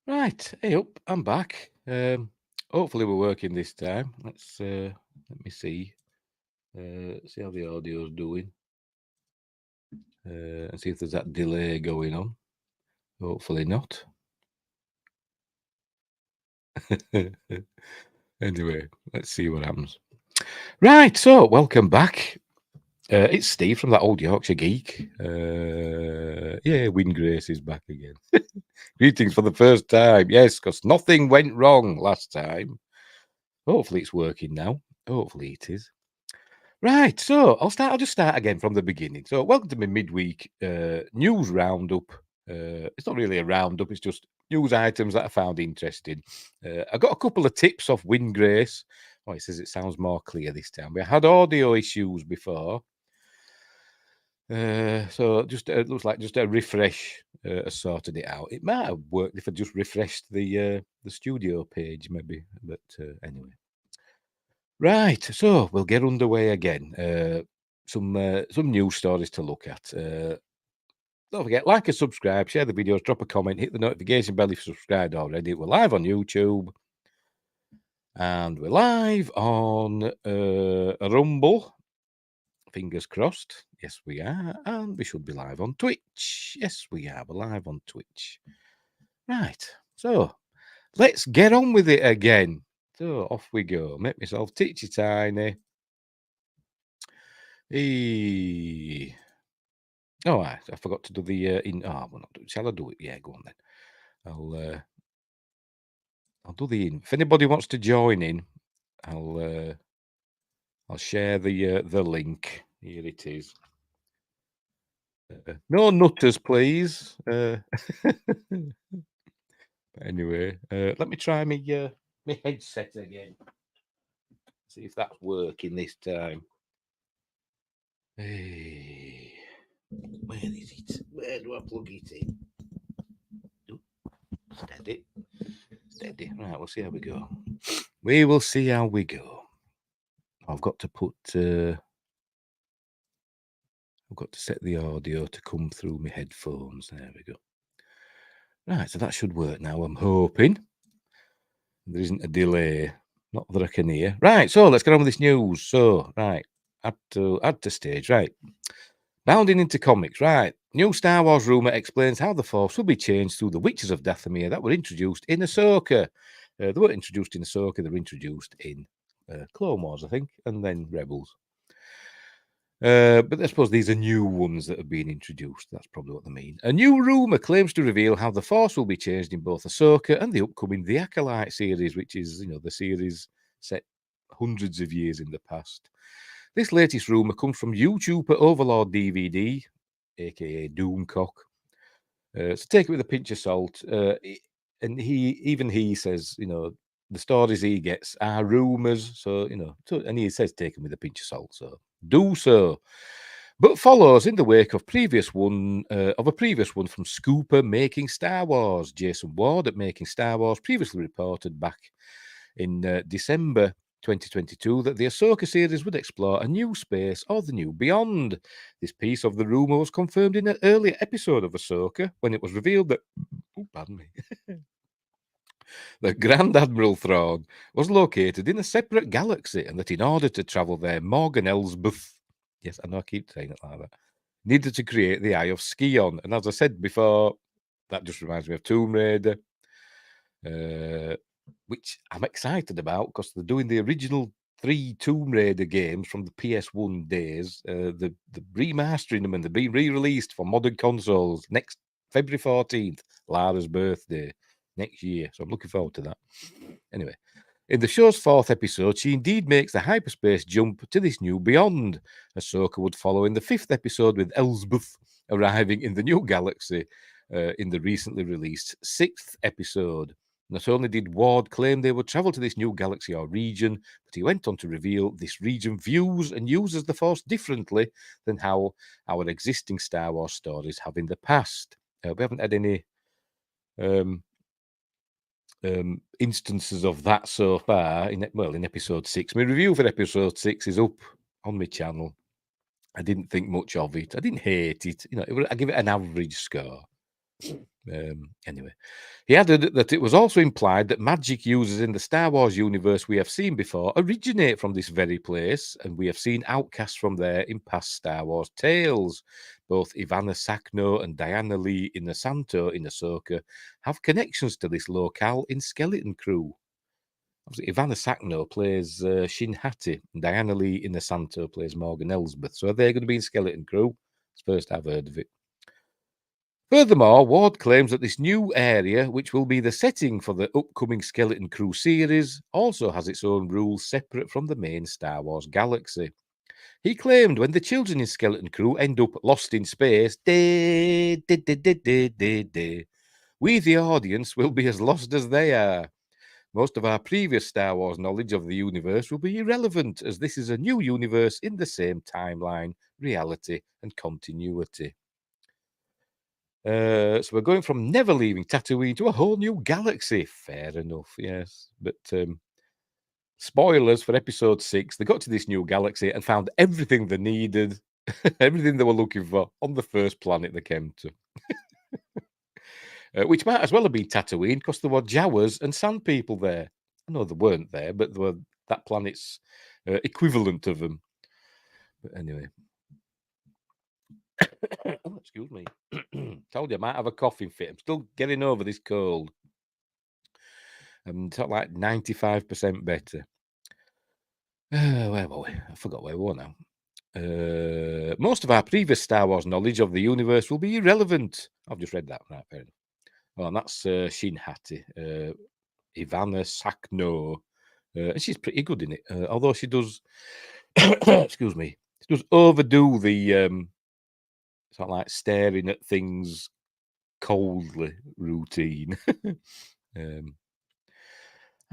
Right, hey up, I'm back. Hopefully we're working this time. Let me see. See how the audio's doing. And see if there's that delay going on. Hopefully not. Anyway, let's see what happens. Right, so welcome back. It's Steve from that old Yorkshire geek. Yeah, Wingrace is back again. Greetings for the first time. Yes, because nothing went wrong last time. Hopefully it's working now. Hopefully it is. Right, so I'll just start again from the beginning. So welcome to my midweek news roundup. It's not really a roundup, it's just news items that I found interesting. I got a couple of tips off Wingrace. Oh, it says it sounds more clear this time. We had audio issues before. So just it looks like just a refresh has sorted it out. It might have worked if I just refreshed the studio page, maybe. But anyway. Right, so we'll get underway again. Some news stories to look at. Don't forget, like and subscribe, share the videos, drop a comment, hit the notification bell if you're subscribed already. We're live on YouTube, and we're live on Rumble. Fingers crossed. Yes, we are, and we should be live on Twitch. Yes, we are. We're live on Twitch. Right, so let's get on with it again. So off we go. Make myself teachy tiny. Oh, I forgot to do the well, not do it. Shall I do it? Yeah, go on then. I'll do the in. If anybody wants to join in, I'll share the link. Here it is. No nutters, please. Anyway, let me try my headset again. See if that's working this time. Hey, where is it? Where do I plug it in? Steady. Steady. Right, we'll see how we go. We will see how we go. I've got to set the audio to come through my headphones. There we go. Right, so that should work now, I'm hoping. There isn't a delay. Not that I can hear. Right, so let's get on with this news. So, right, add to stage. Right. Bounding into comics, right. New Star Wars rumour explains how the Force will be changed through the Witches of Dathomir that were introduced in Ahsoka. They weren't introduced in Ahsoka, they were introduced in Clone Wars, I think, and then Rebels. But I suppose these are new ones that have been introduced. That's probably what they mean. A new rumour claims to reveal how the Force will be changed in both Ahsoka and the upcoming The Acolyte series, which is, the series set hundreds of years in the past. This latest rumour comes from YouTuber Overlord DVD, aka Doomcock. So take it with a pinch of salt. And he says, the stories he gets are rumours. So, and he says take them with a pinch of salt. So do so. But follows in the wake of a previous one from Scooper Making Star Wars. Jason Ward at Making Star Wars previously reported back in December 2022 that the Ahsoka series would explore a new space or the new beyond. This piece of the rumour was confirmed in an earlier episode of Ahsoka when it was revealed that, pardon me, that Grand Admiral Thrawn was located in a separate galaxy and that in order to travel there, Morgan Elsbeth, yes, I know I keep saying it like that, needed to create the Eye of Skion. And as I said before, that just reminds me of Tomb Raider, which I'm excited about because they're doing the original 3 Tomb Raider games from the PS1 days. They're remastering them and they're being re-released for modern consoles next February 14th, Lara's birthday next year. So I'm looking forward to that. Anyway, in the show's 4th episode, she indeed makes the hyperspace jump to this new beyond. Ahsoka would follow in the 5th episode with Elsbeth arriving in the new galaxy in the recently released 6th episode. Not only did Ward claim they would travel to this new galaxy or region, but he went on to reveal this region views and uses the Force differently than how our existing Star Wars stories have in the past. We haven't had any instances of that so far in episode 6. My review for episode 6 is up on my channel. I didn't think much of it. I didn't hate it. I give it an average score. Anyway, he added that it was also implied that magic users in the Star Wars universe we have seen before originate from this very place, and we have seen outcasts from there in past Star Wars tales. Both Ivana Sakno and Diana Lee Inosanto in Ahsoka have connections to this locale in Skeleton Crew. Obviously, Ivana Sakno plays Shin Hati, and Diana Lee Inosanto plays Morgan Elsbeth. So are they going to be in Skeleton Crew? It's the first I've heard of it. Furthermore, Ward claims that this new area, which will be the setting for the upcoming Skeleton Crew series, also has its own rules separate from the main Star Wars galaxy. He claimed when the children in Skeleton Crew end up lost in space, we, the audience, will be as lost as they are. Most of our previous Star Wars knowledge of the universe will be irrelevant, as this is a new universe in the same timeline, reality, and continuity. So we're going from never leaving Tatooine to a whole new galaxy. Fair enough, yes. But spoilers for episode 6. They got to this new galaxy and found everything they needed, everything they were looking for on the first planet they came to. Which might as well have been Tatooine because there were Jawas and Sand People there. I know they weren't there, but they were that planet's equivalent of them. But anyway. Oh, excuse me. Told you I might have a coughing fit. I'm still getting over this cold. I'm like 95% better. Where were we? I forgot where we were now. Most of our previous Star Wars knowledge of the universe will be irrelevant. I've just read that. Right, fair enough. Well, and that's Shin Hati, Ivana Sakno. And she's pretty good in it, although she does, excuse me, she does overdo the sort of like staring at things coldly routine. I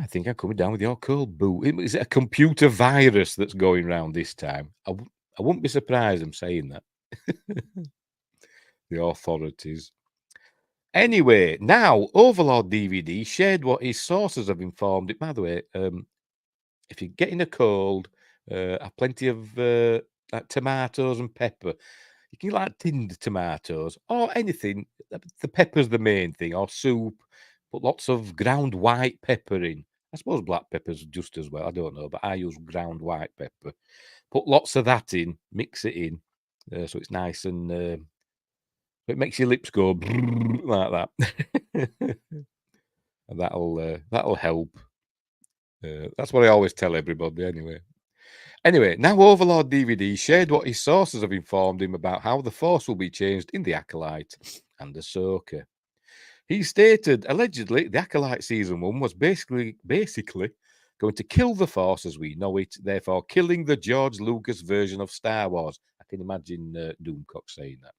think I'm coming down with your cold boot. Is it a computer virus that's going around this time? I wouldn't be surprised I'm saying that. The authorities. Anyway, now Overlord DVD shared what his sources have informed it. By the way, if you're getting a cold, have plenty of like tomatoes and pepper. You can get like tinned tomatoes or anything. The pepper's the main thing, or soup. Put lots of ground white pepper in. I suppose black pepper's just as well. I don't know, but I use ground white pepper. Put lots of that in, mix it in, so it's nice and it makes your lips go like that. And that'll help. That's what I always tell everybody anyway. Anyway, now Overlord DVD shared what his sources have informed him about how the Force will be changed in The Acolyte and Ahsoka. He stated, allegedly, The Acolyte Season 1 was basically going to kill the Force as we know it, therefore killing the George Lucas version of Star Wars. I can imagine Doomcock saying that.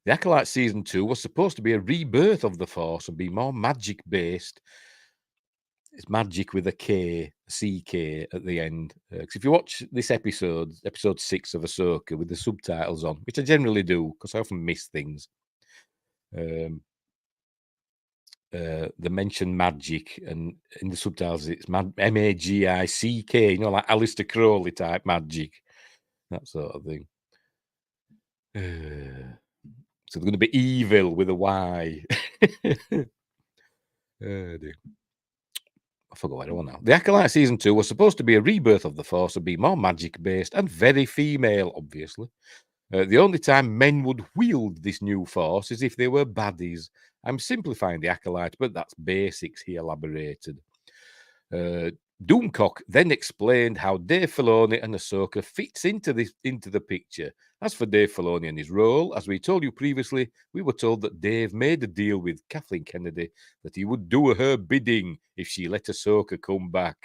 The Acolyte Season 2 was supposed to be a rebirth of the Force and be more magic-based. It's magic with a K, CK at the end. Because if you watch this episode 6 of Ahsoka with the subtitles on, which I generally do because I often miss things, they mention magic, and in the subtitles it's M-A-G-I-C-K, you know, like Alistair Crowley type magic, that sort of thing. So they're going to be evil with a Y. Dear. I forgot what I want now. The Acolyte Season 2 was supposed to be a rebirth of the Force and be more magic-based and very female, obviously. The only time men would wield this new Force is if they were baddies. I'm simplifying the Acolyte, but that's basics, he elaborated. Doomcock then explained how Dave Filoni and Ahsoka fits into the picture. As for Dave Filoni and his role, as we told you previously, we were told that Dave made a deal with Kathleen Kennedy that he would do her bidding if she let Ahsoka come back.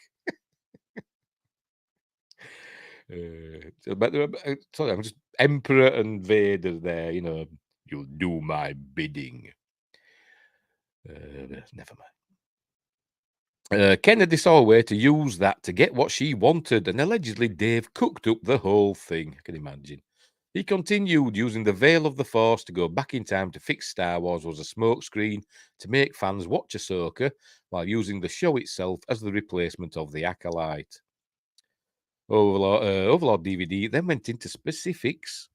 Sorry, I'm just Emperor and Vader there, you know, you'll do my bidding. Never mind. Kennedy saw a way to use that to get what she wanted, and allegedly Dave cooked up the whole thing. I can imagine. He continued using the veil of the Force to go back in time to fix Star Wars was a smokescreen to make fans watch Ahsoka while using the show itself as the replacement of the Acolyte. Overlord DVD then went into specifics.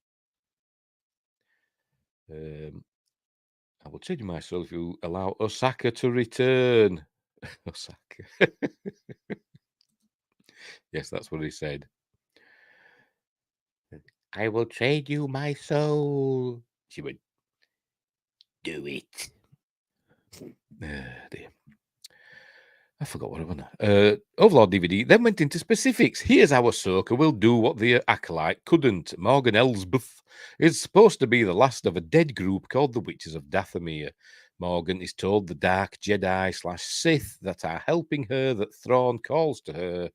I will change my soul if you allow Osaka to return. Osaka. Yes, that's what he said. I will trade you my soul. She went, do it. Dear. I forgot what I was. Overlord DVD then went into specifics. Here's how Ahsoka will do what the Acolyte couldn't. Morgan Elsbeth is supposed to be the last of a dead group called the Witches of Dathomir. Morgan is told the Dark Jedi / Sith that are helping her that Thrawn calls to her.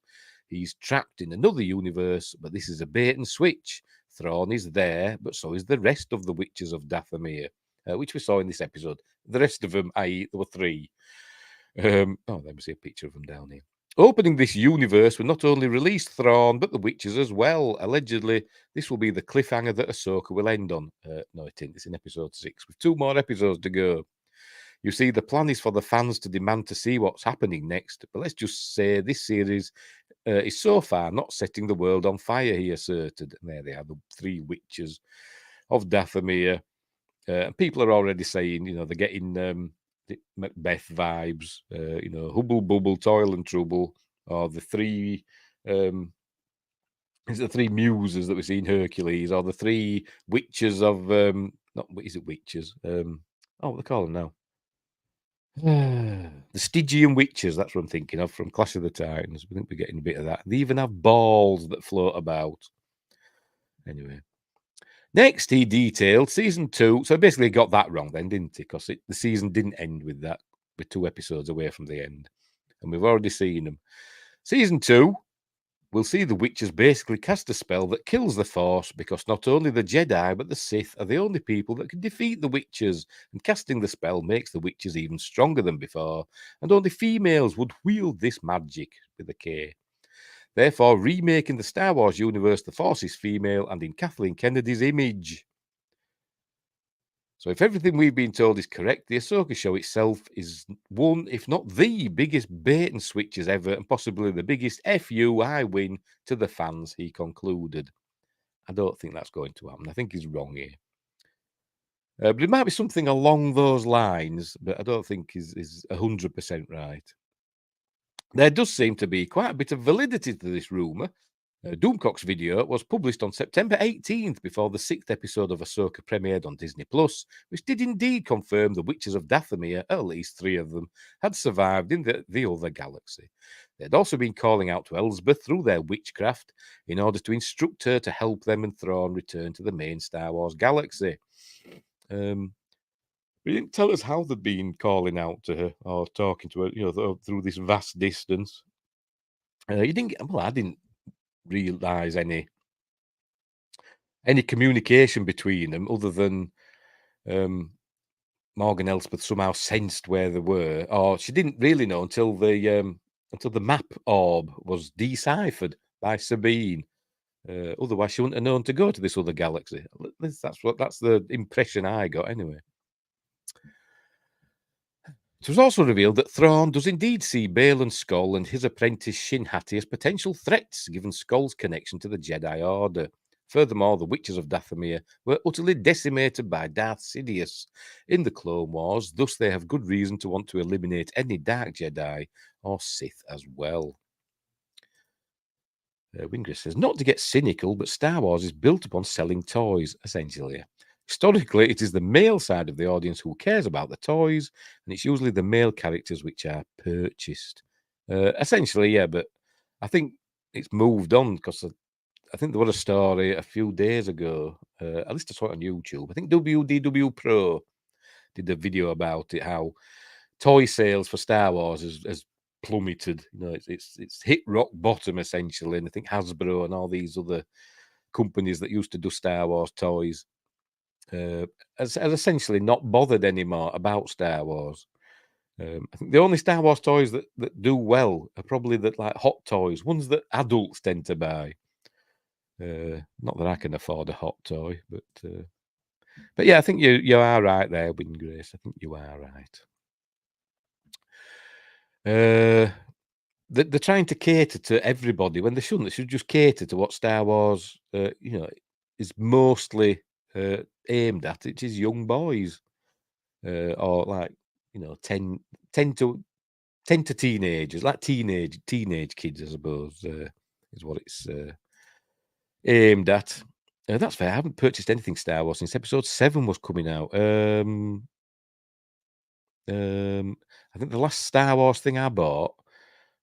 He's trapped in another universe, but this is a bait and switch. Thrawn is there, but so is the rest of the Witches of Dathomir, which we saw in this episode. The rest of them, i.e., there were 3. Let me see a picture of them down here. Opening this universe will not only release Thrawn, but the Witches as well. Allegedly, this will be the cliffhanger that Ahsoka will end on. No, it isn't. It's in episode 6, with 2 more episodes to go. You see, the plan is for the fans to demand to see what's happening next. But let's just say this series is so far not setting the world on fire, he asserted. And there they are, the 3 Witches of Dathomir. People are already saying, they're getting Macbeth vibes, Hubble Bubble, Toil and Trouble, or the 3 is the 3 muses that we see in Hercules, or the 3 witches of not is it witches? What they call them now? The Stygian witches, that's what I'm thinking of from Clash of the Titans. I think we're getting a bit of that. They even have balls that float about. Anyway. Next, he detailed season 2. So basically, he got that wrong then, didn't he? Because the season didn't end with that. We're 2 episodes away from the end. And we've already seen them. Season 2, we'll see the witches basically cast a spell that kills the Force because not only the Jedi, but the Sith are the only people that can defeat the witches. And casting the spell makes the witches even stronger than before. And only females would wield this magic with a K. Therefore, remaking the Star Wars universe, the Force is female and in Kathleen Kennedy's image. So if everything we've been told is correct, the Ahsoka show itself is one, if not the biggest bait and switches ever, and possibly the biggest FU I win to the fans, he concluded. I don't think that's going to happen. I think he's wrong here. But it might be something along those lines, but I don't think is 100% right. There does seem to be quite a bit of validity to this rumour. Doomcock's video was published on September 18th before the 6th episode of Ahsoka premiered on Disney+, which did indeed confirm the Witches of Dathomir, at least 3 of them, had survived in the other galaxy. They had also been calling out to Elsbeth through their witchcraft in order to instruct her to help them and Thrawn return to the main Star Wars galaxy. He didn't tell us how they'd been calling out to her or talking to her, through this vast distance. I didn't realise any communication between them other than Morgan Elspeth somehow sensed where they were, or she didn't really know until the map orb was deciphered by Sabine. Otherwise, she wouldn't have known to go to this other galaxy. That's the impression I got anyway. It was also revealed that Thrawn does indeed see Bale and Skull and his apprentice Shin Hati as potential threats, given Skull's connection to the Jedi Order. Furthermore, the Witches of Dathomir were utterly decimated by Darth Sidious in the Clone Wars, thus they have good reason to want to eliminate any Dark Jedi or Sith as well. Wingris says, not to get cynical, but Star Wars is built upon selling toys, essentially. Historically, it is the male side of the audience who cares about the toys, and it's usually the male characters which are purchased. Essentially, yeah, but I think it's moved on because I think there was a story a few days ago, at least I saw it on YouTube. I think WDW Pro did a video about it, how toy sales for Star Wars has plummeted. It's hit rock bottom, essentially. And I think Hasbro and all these other companies that used to do Star Wars toys has essentially not bothered anymore about Star Wars. I think the only Star Wars toys that do well are probably like hot toys, ones that adults tend to buy. Not that I can afford a hot toy, but yeah, I think you are right there, Win Grace. I think you are right. They're trying to cater to everybody when they shouldn't. They should just cater to what Star Wars, is mostly aimed at, which is young boys, or like 10 to teenagers, like teenage kids, I suppose, is what it's aimed at. That's fair. I haven't purchased anything Star Wars since Episode 7 was coming out. I think the last Star Wars thing I bought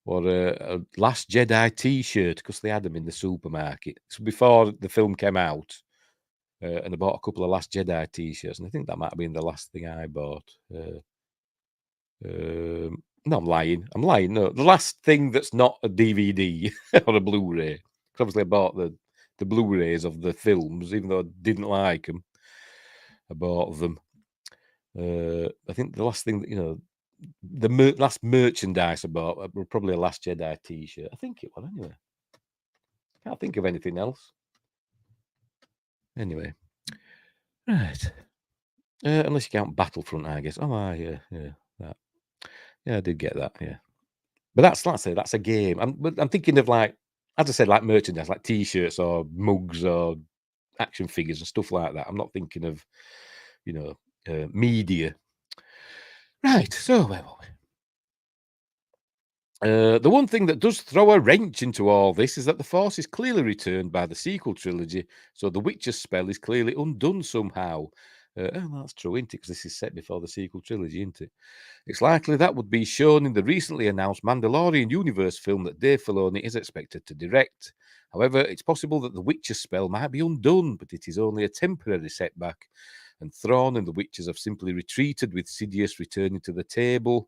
was a Last Jedi T-shirt because they had them in the supermarket. So before the film came out, and I bought a couple of Last Jedi T-shirts, and I think that might have been the last thing I bought. No, I'm lying. No, the last thing that's not a DVD or a Blu-ray. 'Cause obviously, I bought the Blu-rays of the films, even though I didn't like them. I bought them. I think the last thing that the last merchandise I bought were probably a Last Jedi T-shirt. I think it was anyway. Can't think of anything else. Anyway, right. Unless you count Battlefront, I guess. Oh, yeah, that. Yeah, I did get that. Yeah, but that's a game. I'm thinking of, like, as I said, like merchandise, like T-shirts or mugs or action figures and stuff like that. I'm not thinking of media. Right. So where were we? The one thing that does throw a wrench into all this is that the Force is clearly returned by the sequel trilogy, so the Witcher's spell is clearly undone somehow. That's true, isn't it? Because this is set before the sequel trilogy, isn't it? It's likely that would be shown in the recently announced Mandalorian universe film that Dave Filoni is expected to direct. However, it's possible that the Witcher's spell might be undone, but it is only a temporary setback, and Thrawn and the Witchers have simply retreated, with Sidious returning to the table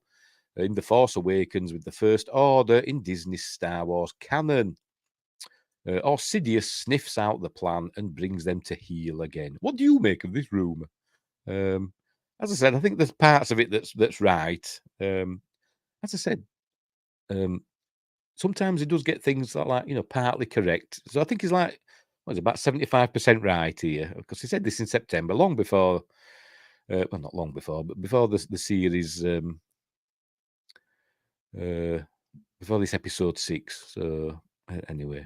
in The Force Awakens with the First Order in Disney's Star Wars canon. Or Sidious sniffs out the plan and brings them to heel again. What do you make of this rumour? As I said, I think there's parts of it that's right. As I said, sometimes he does get things that like partly correct. So I think he's like, about 75% right here, because he said this in September, long before. Well, not long before, but before the series. Before this episode 6. So anyway,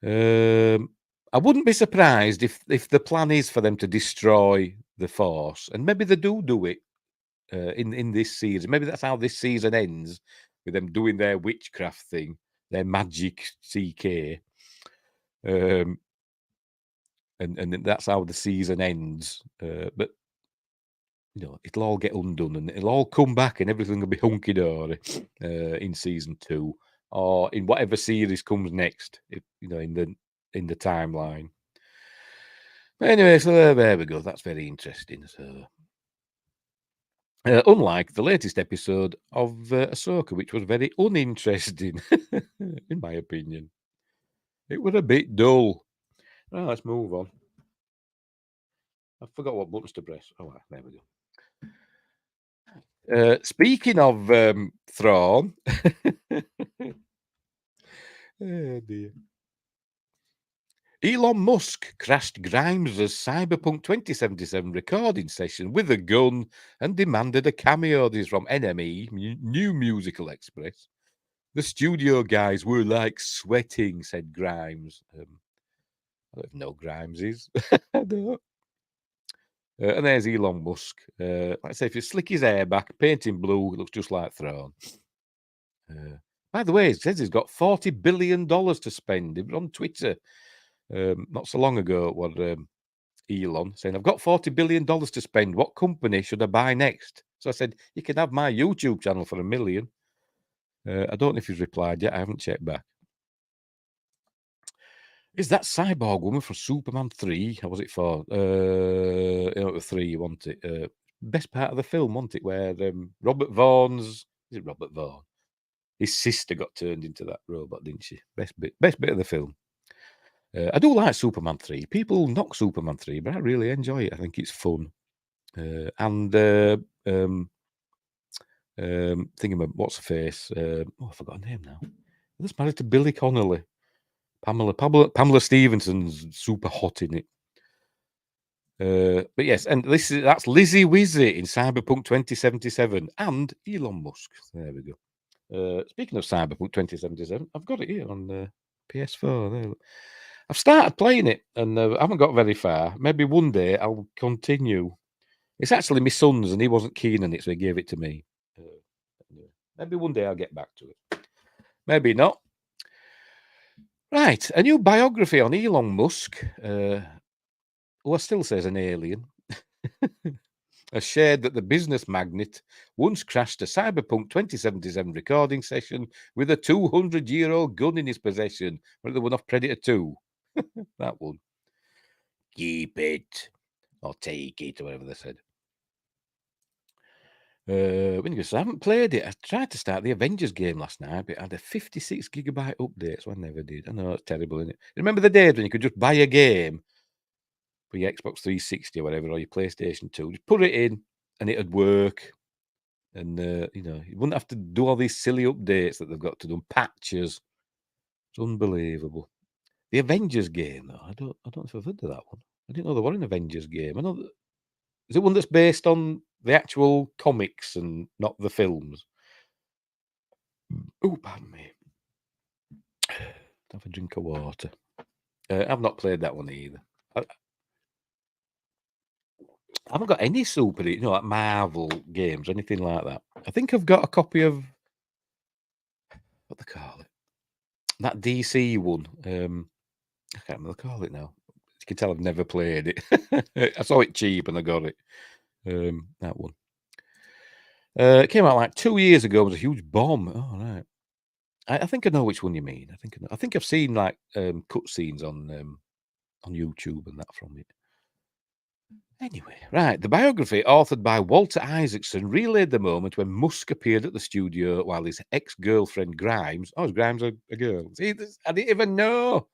I wouldn't be surprised if the plan is for them to destroy the Force, and maybe they do it in this season. Maybe that's how this season ends, with them doing their witchcraft thing, their magic CK, and that's how the season ends. But it'll all get undone, and it'll all come back, and everything will be hunky dory in season 2, or in whatever series comes next. In the timeline. But anyway, so there we go. That's very interesting. So, unlike the latest episode of Ahsoka, which was very uninteresting, in my opinion, it was a bit dull. Well, let's move on. I forgot what buttons to press. Oh, there we go. Speaking of Thrawn, oh dear. Elon Musk crashed Grimes' Cyberpunk 2077 recording session with a gun and demanded a cameo. This is from NME, New Musical Express. The studio guys were like sweating, said Grimes. I don't know Grimes is. I don't. And there's Elon Musk. Like I say, if you slick his hair back, paint him blue, it looks just like Thrawn. By the way, it says he's got $40 billion to spend. It was on Twitter not so long ago. What Elon saying, I've got $40 billion to spend. What company should I buy next? So I said, you can have my YouTube channel for $1 million. I don't know if he's replied yet. I haven't checked back. Is that cyborg woman for Superman 3? How was it for? It was 3, wasn't it? Best part of the film, wasn't it? Where Robert Vaughn's... Is it Robert Vaughn? His sister got turned into that robot, didn't she? Best bit of the film. I do like Superman 3. People knock Superman 3, but I really enjoy it. I think it's fun. Thinking about what's her face? I forgot her name now. That's married to Billy Connolly. Pamela Stevenson's super hot in it. But yes, and that's Lizzie Wizzy in Cyberpunk 2077 and Elon Musk. There we go. Speaking of Cyberpunk 2077, I've got it here on PS4. There. I've started playing it, and I haven't got very far. Maybe one day I'll continue. It's actually my son's, and he wasn't keen on it, so he gave it to me. Anyway, maybe one day I'll get back to it. Maybe not. Right, a new biography on Elon Musk, who I still say is an alien, has shared that the business magnate once crashed a Cyberpunk 2077 recording session with a 200-year-old gun in his possession. Remember the one off Predator 2? That one. Keep it, or take it, or whatever they said. When he goes, I haven't played it. I tried to start the Avengers game last night, but it had a 56 gigabyte update, so I never did. I know it's terrible, isn't it? Remember the days when you could just buy a game for your Xbox 360 or whatever, or your PlayStation 2, just put it in and it'd work. And you wouldn't have to do all these silly updates that they've got to do, patches. It's unbelievable. The Avengers game, though, I don't know if I've heard of that one. I didn't know there was an Avengers game. I know that, is it one that's based on the actual comics and not the films? Oh, pardon me. Have a drink of water. I've not played that one either. I haven't got any like Marvel games or anything like that. I think I've got a copy of what they call it, that DC one. I can't remember what they call it now. You can tell I've never played it. I saw it cheap and I got it. That one. It came out like 2 years ago. It was a huge bomb. Oh, right. I think I know which one you mean. I think I've seen like cutscenes on YouTube and that from it. Anyway, right. The biography, authored by Walter Isaacson, relayed the moment when Musk appeared at the studio while his ex-girlfriend Grimes, is Grimes a girl? See, I didn't even know,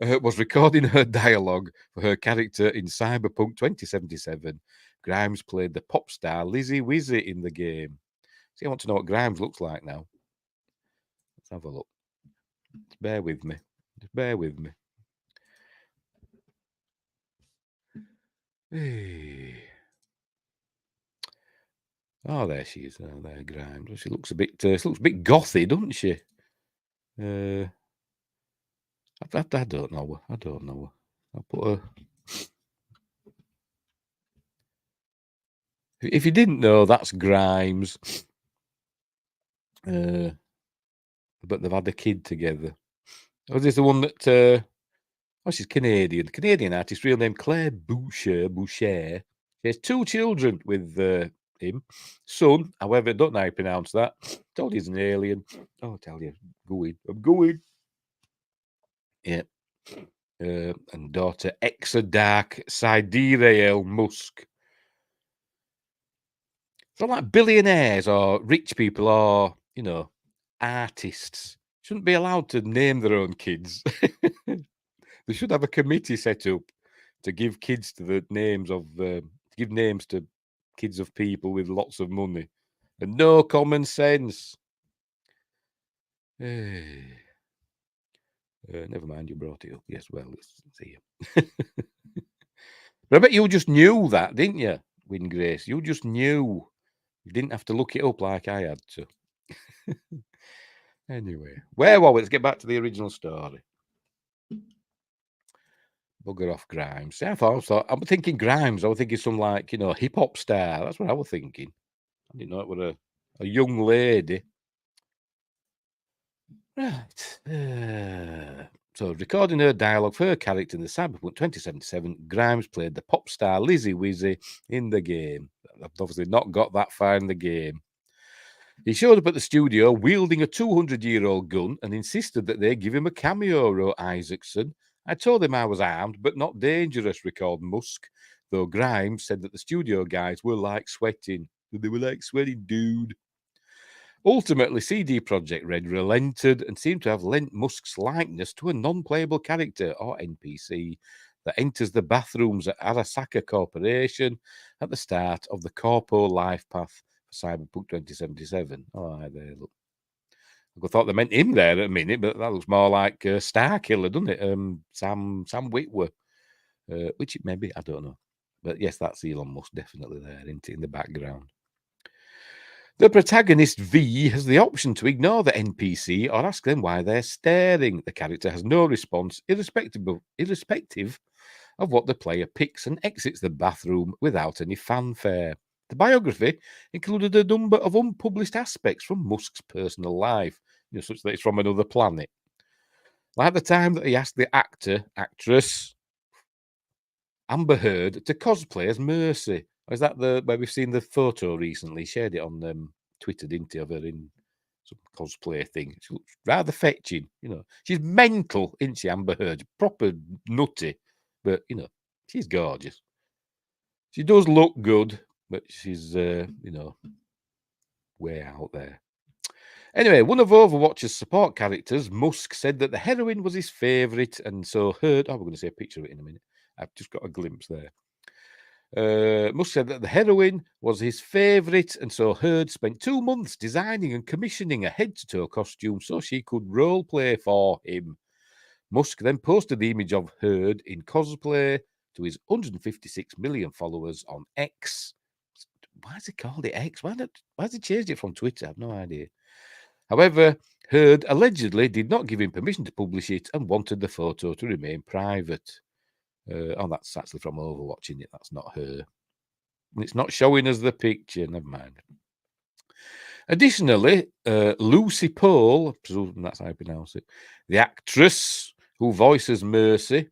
was recording her dialogue for her character in Cyberpunk 2077. Grimes played the pop star Lizzie Wizzy in the game. See, I want to know what Grimes looks like now. Let's have a look. Just bear with me. Hey. Oh, there she is. Oh, there, Grimes. She looks a bit gothy, doesn't she? I don't know. I'll put her. If you didn't know, that's Grimes. But they've had a kid together. Was this the one that? She's Canadian. Canadian artist, real name Claire Boucher. She has 2 children with him. Son, however, don't know how you pronounce that. Told he's an alien. Oh, I'll tell you. I'm going. Yeah. And daughter Exodark Sidereal Musk. So, like billionaires or rich people or, artists shouldn't be allowed to name their own kids. They should have a committee set up to give kids to the names of, give names to kids of people with lots of money and no common sense. Never mind, you brought it up. Yes, well, let's see you. But I bet you just knew that, didn't you, Win Grace? You just knew. You didn't have to look it up like I had to. Anyway, where were we? Let's get back to the original story. Bugger off Grimes. See, I'm thinking Grimes. I was thinking some hip hop star. That's what I was thinking. I didn't know it was a young lady. Right. So, recording her dialogue for her character in the Cyberpunk 2077, Grimes played the pop star Lizzie Wizzy in the game. I've obviously not got that far in the game. He showed up at the studio wielding a 200-year-old gun and insisted that they give him a cameo, wrote Isaacson. I told him I was armed, but not dangerous, recalled Musk, though Grimes said that the studio guys were like sweating. They were like sweating, dude. Ultimately, CD Projekt Red relented and seemed to have lent Musk's likeness to a non-playable character, or NPC, that enters the bathrooms at Arasaka Corporation at the start of the Corpo life path for Cyberpunk 2077. Oh, there, look. I thought they meant him there at a minute, but that looks more like Starkiller, doesn't it? Sam Witwer, which it may be, I don't know. But yes, that's Elon Musk definitely there, isn't it, in the background. The protagonist V has the option to ignore the NPC or ask them why they're staring. The character has no response, irrespective of what the player picks, and exits the bathroom without any fanfare. The biography included a number of unpublished aspects from Musk's personal life, such that it's from another planet. Like the time that he asked the actress, Amber Heard, to cosplay as Mercy. Or is that where we've seen the photo recently? He shared it on Twitter, didn't he, of her in some cosplay thing. She looks rather fetching, She's mental, isn't she, Amber Heard? Proper nutty, but, she's gorgeous. She does look good, but she's, way out there. Anyway, one of Overwatch's support characters, Musk, said that the heroine was his favourite, and so Heard... Oh, we're going to see a picture of it in a minute. I've just got a glimpse there. Musk said that the heroine was his favourite, and so Heard spent 2 months designing and commissioning a head-to-toe costume so she could roleplay for him. Musk then posted the image of Heard in cosplay to his 156 million followers on X. Why has he called it X? Why has he changed it from Twitter? I have no idea. However, Heard allegedly did not give him permission to publish it and wanted the photo to remain private. That's actually from Overwatch, isn't it? That's not her. It's not showing us the picture. Never mind. Additionally, Lucy Pohl, I presume that's how I pronounce it, the actress who voices Mercy,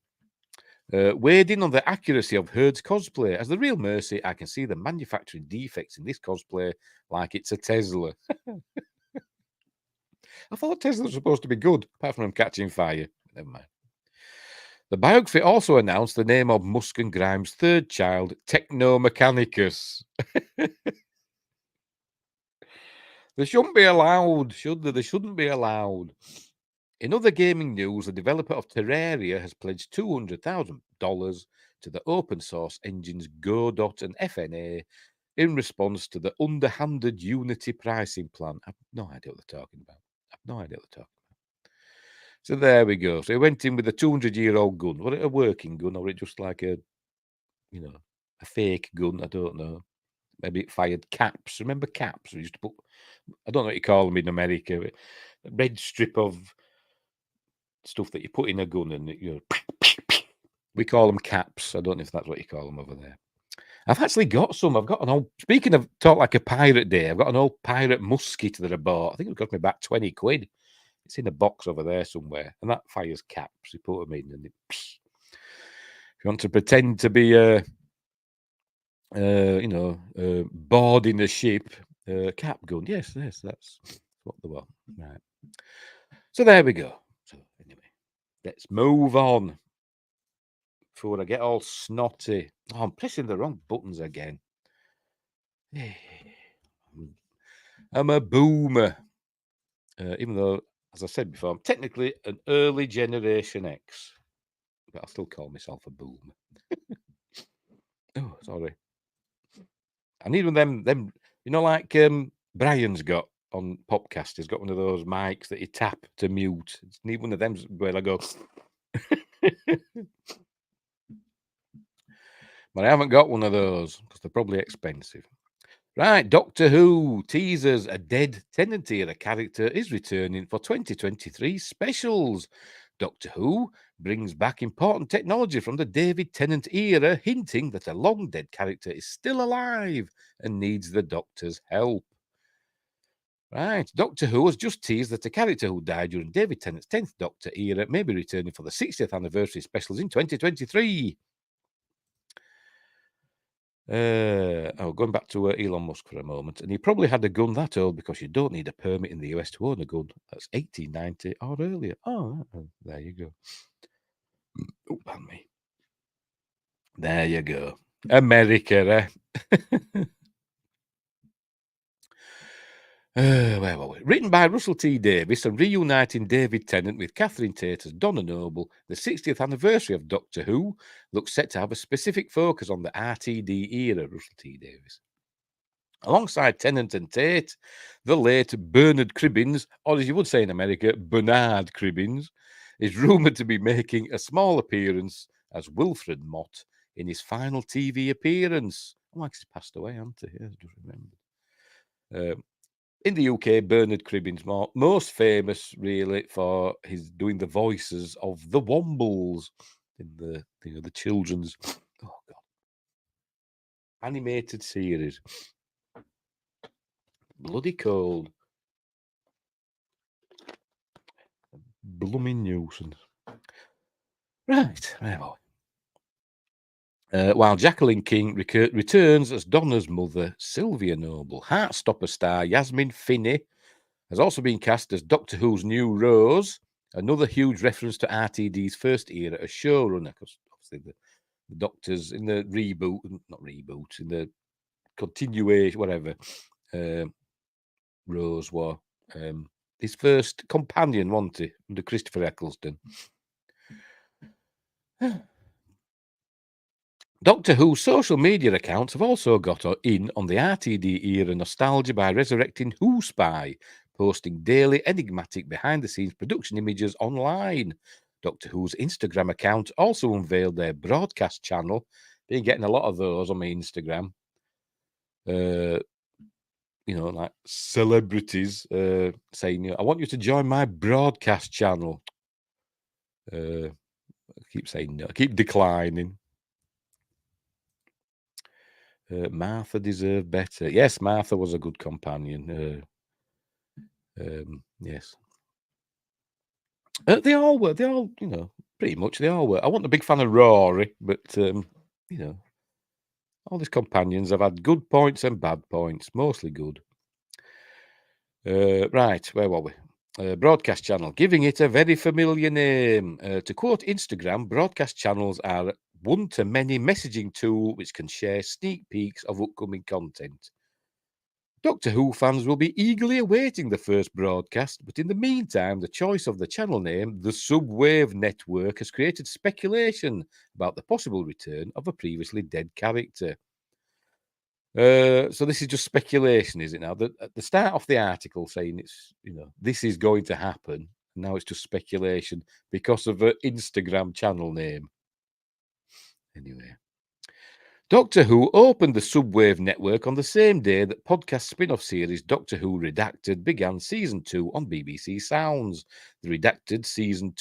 weighed in on the accuracy of Heard's cosplay. As the real Mercy, I can see the manufacturing defects in this cosplay like it's a Tesla. I thought Tesla was supposed to be good, apart from them catching fire. Never mind. The biography also announced the name of Musk and Grimes' third child, Technomechanicus. They shouldn't be allowed, should they? They shouldn't be allowed. In other gaming news, the developer of Terraria has pledged $200,000 to the open source engines Godot and FNA in response to the underhanded Unity pricing plan. I've no idea what they're talking about. So there we go. So he went in with a 200-year-old gun. Was it a working gun, or was it just like a fake gun? I don't know. Maybe it fired caps. Remember caps? We used to put, I don't know what you call them in America, a red strip of stuff that you put in a gun, and we call them caps. I don't know if that's what you call them over there. I've actually got some. I've got an old, speaking of talk like a pirate day, I've got an old pirate musket that I bought. I think it cost me about 20 quid. It's in a box over there somewhere, and that fires caps. You put them in, and if you want to pretend to be boarding a ship, cap gun. Yes, that's what they were. Right. So there we go. So anyway, let's move on before I get all snotty. Oh, I'm pressing the wrong buttons again. I'm a boomer. Even though, as I said before, I'm technically an early Generation X, but I'll still call myself a boomer. Oh, sorry. I need one of them, like Brian's got on Popcast. He's got one of those mics that you tap to mute. I need one of them where I go. But I haven't got one of those because they're probably expensive. Right, Doctor Who teasers a dead Tennant-Era character is returning for 2023 specials. Doctor Who brings back important technology from the David Tennant era, hinting that a long-dead character is still alive and needs the Doctor's help. Right, Doctor Who has just teased that a character who died during David Tennant's 10th Doctor era may be returning for the 60th anniversary specials in 2023. Going back to Elon Musk for a moment, and he probably had a gun that old because you don't need a permit in the US to own a gun. That's 1890 or earlier. Oh, there you go. Oh, pardon me. There you go. America, where were we? Written by Russell T. Davies and reuniting David Tennant with Catherine Tate as Donna Noble, the 60th anniversary of Doctor Who looks set to have a specific focus on the RTD era, Russell T. Davies. Alongside Tennant and Tate, the late Bernard Cribbins, or as you would say in America, Bernard Cribbins, is rumoured to be making a small appearance as Wilfred Mott in his final TV appearance. Oh, he's passed away, hasn't he? I just remembered. In the UK, Bernard Cribbin's most famous, really, for his doing the voices of the Wombles in the children's animated series. Bloody cold. Blooming nuisance. Right, where are we? While Jacqueline King returns as Donna's mother, Sylvia Noble. Heartstopper star Yasmin Finney has also been cast as Doctor Who's new Rose, another huge reference to RTD's first era as showrunner, because obviously the Doctors in the in the continuation, whatever, Rose was his first companion, wasn't he, under Christopher Eccleston. Doctor Who's social media accounts have also got in on the RTD era nostalgia by resurrecting Who Spy, posting daily enigmatic behind-the-scenes production images online. Doctor Who's Instagram account also unveiled their broadcast channel. Been getting a lot of those on my Instagram. Like celebrities saying, I want you to join my broadcast channel. I keep saying no. I keep declining. Martha deserved better. Yes, Martha was a good companion. Yes. They all were. They all, pretty much they all were. I wasn't a big fan of Rory, but, all his companions have had good points and bad points, mostly good. Right, where were we? Broadcast channel, giving it a very familiar name. To quote Instagram, broadcast channels are one-to-many messaging tool which can share sneak peeks of upcoming content. Doctor Who fans will be eagerly awaiting the first broadcast, but in the meantime, the choice of the channel name, the Subwave Network, has created speculation about the possible return of a previously dead character. So this is just speculation, is it now? At the start of the article saying it's, this is going to happen. Now it's just speculation because of an Instagram channel name. Anyway. Doctor Who opened the Subwave network on the same day that podcast spin-off series Doctor Who Redacted began season 2 on BBC Sounds. In Redacted season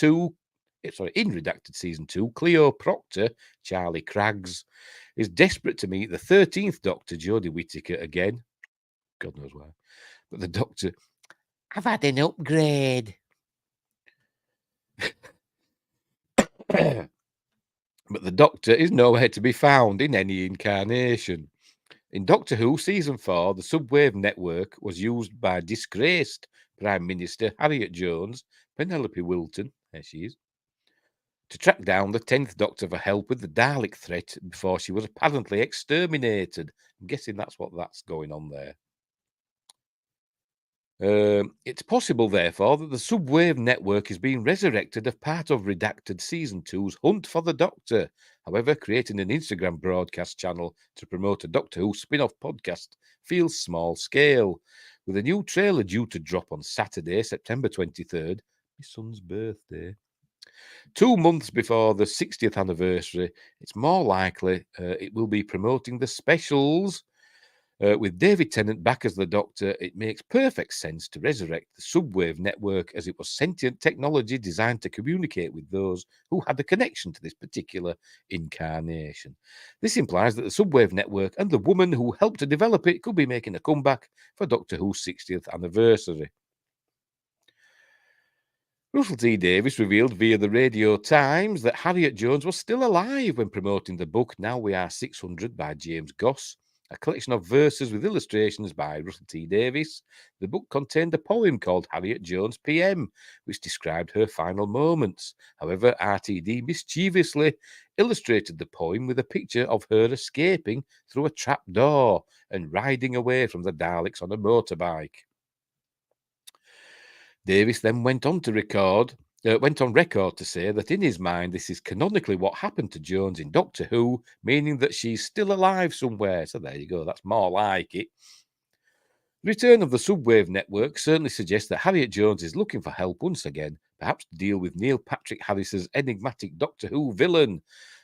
2, Cleo Proctor, Charlie Craggs, is desperate to meet the 13th Doctor, Jodie Whittaker, again. God knows why. But the Doctor, I've had an upgrade. But the Doctor is nowhere to be found in any incarnation. In Doctor Who Season 4, the Subwave network was used by disgraced Prime Minister Harriet Jones, Penelope Wilton, there she is, to track down the 10th Doctor for help with the Dalek threat before she was apparently exterminated. I'm guessing that's what's going on there. It's possible, therefore, that the Subwave network is being resurrected as part of Redacted Season 2's Hunt for the Doctor. However, creating an Instagram broadcast channel to promote a Doctor Who spin-off podcast feels small scale. With a new trailer due to drop on Saturday, September 23rd, my son's birthday, 2 months before the 60th anniversary, it's more likely it will be promoting the specials. With David Tennant back as the Doctor, it makes perfect sense to resurrect the Subwave network, as it was sentient technology designed to communicate with those who had a connection to this particular incarnation. This implies that the Subwave network and the woman who helped to develop it could be making a comeback for Doctor Who's 60th anniversary. Russell T Davies revealed via the Radio Times that Harriet Jones was still alive when promoting the book Now We Are 600 by James Goss, a collection of verses with illustrations by Russell T Davies. The book contained a poem called Harriet Jones PM, which described her final moments. However, RTD mischievously illustrated the poem with a picture of her escaping through a trap door and riding away from the Daleks on a motorbike. Davis then went on record to say that in his mind this is canonically what happened to Jones in Doctor Who, meaning that she's still alive somewhere. So there you go, that's more like it. The return of the Subwave network certainly suggests that Harriet Jones is looking for help once again, perhaps to deal with Neil Patrick Harris's enigmatic Doctor Who villain.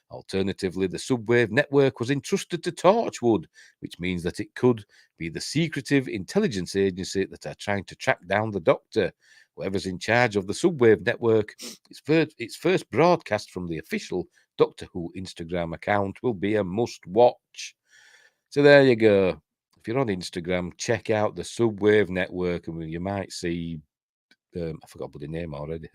Alternatively, the subwave network was entrusted to Torchwood, which means that it could be the secretive intelligence agency that are trying to track down the Doctor. Whoever's in charge of the subwave network, its first broadcast from the official Doctor Who Instagram account will be a must-watch. So there you go. If you're on Instagram, check out the subwave network, and you might see I forgot the name already.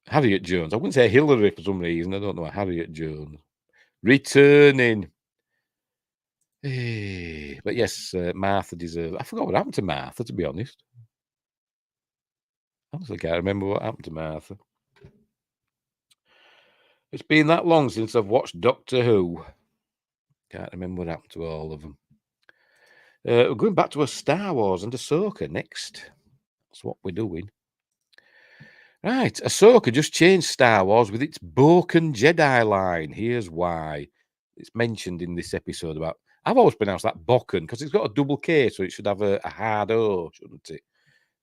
Harriet Jones. I wouldn't say Hillary for some reason. I don't know. Harriet Jones returning. But yes, Martha deserves. I forgot what happened to Martha, to be honest. I honestly can't remember what happened to Martha. It's been that long since I've watched Doctor Who. Can't remember what happened to all of them. We're going back to a Star Wars and Ahsoka next. That's what we're doing. Right, Ahsoka just changed Star Wars with its Bokken Jedi line. Here's why. It's mentioned in this episode about... I've always pronounced that Bokken because it's got a double K, so it should have a hard O, shouldn't it?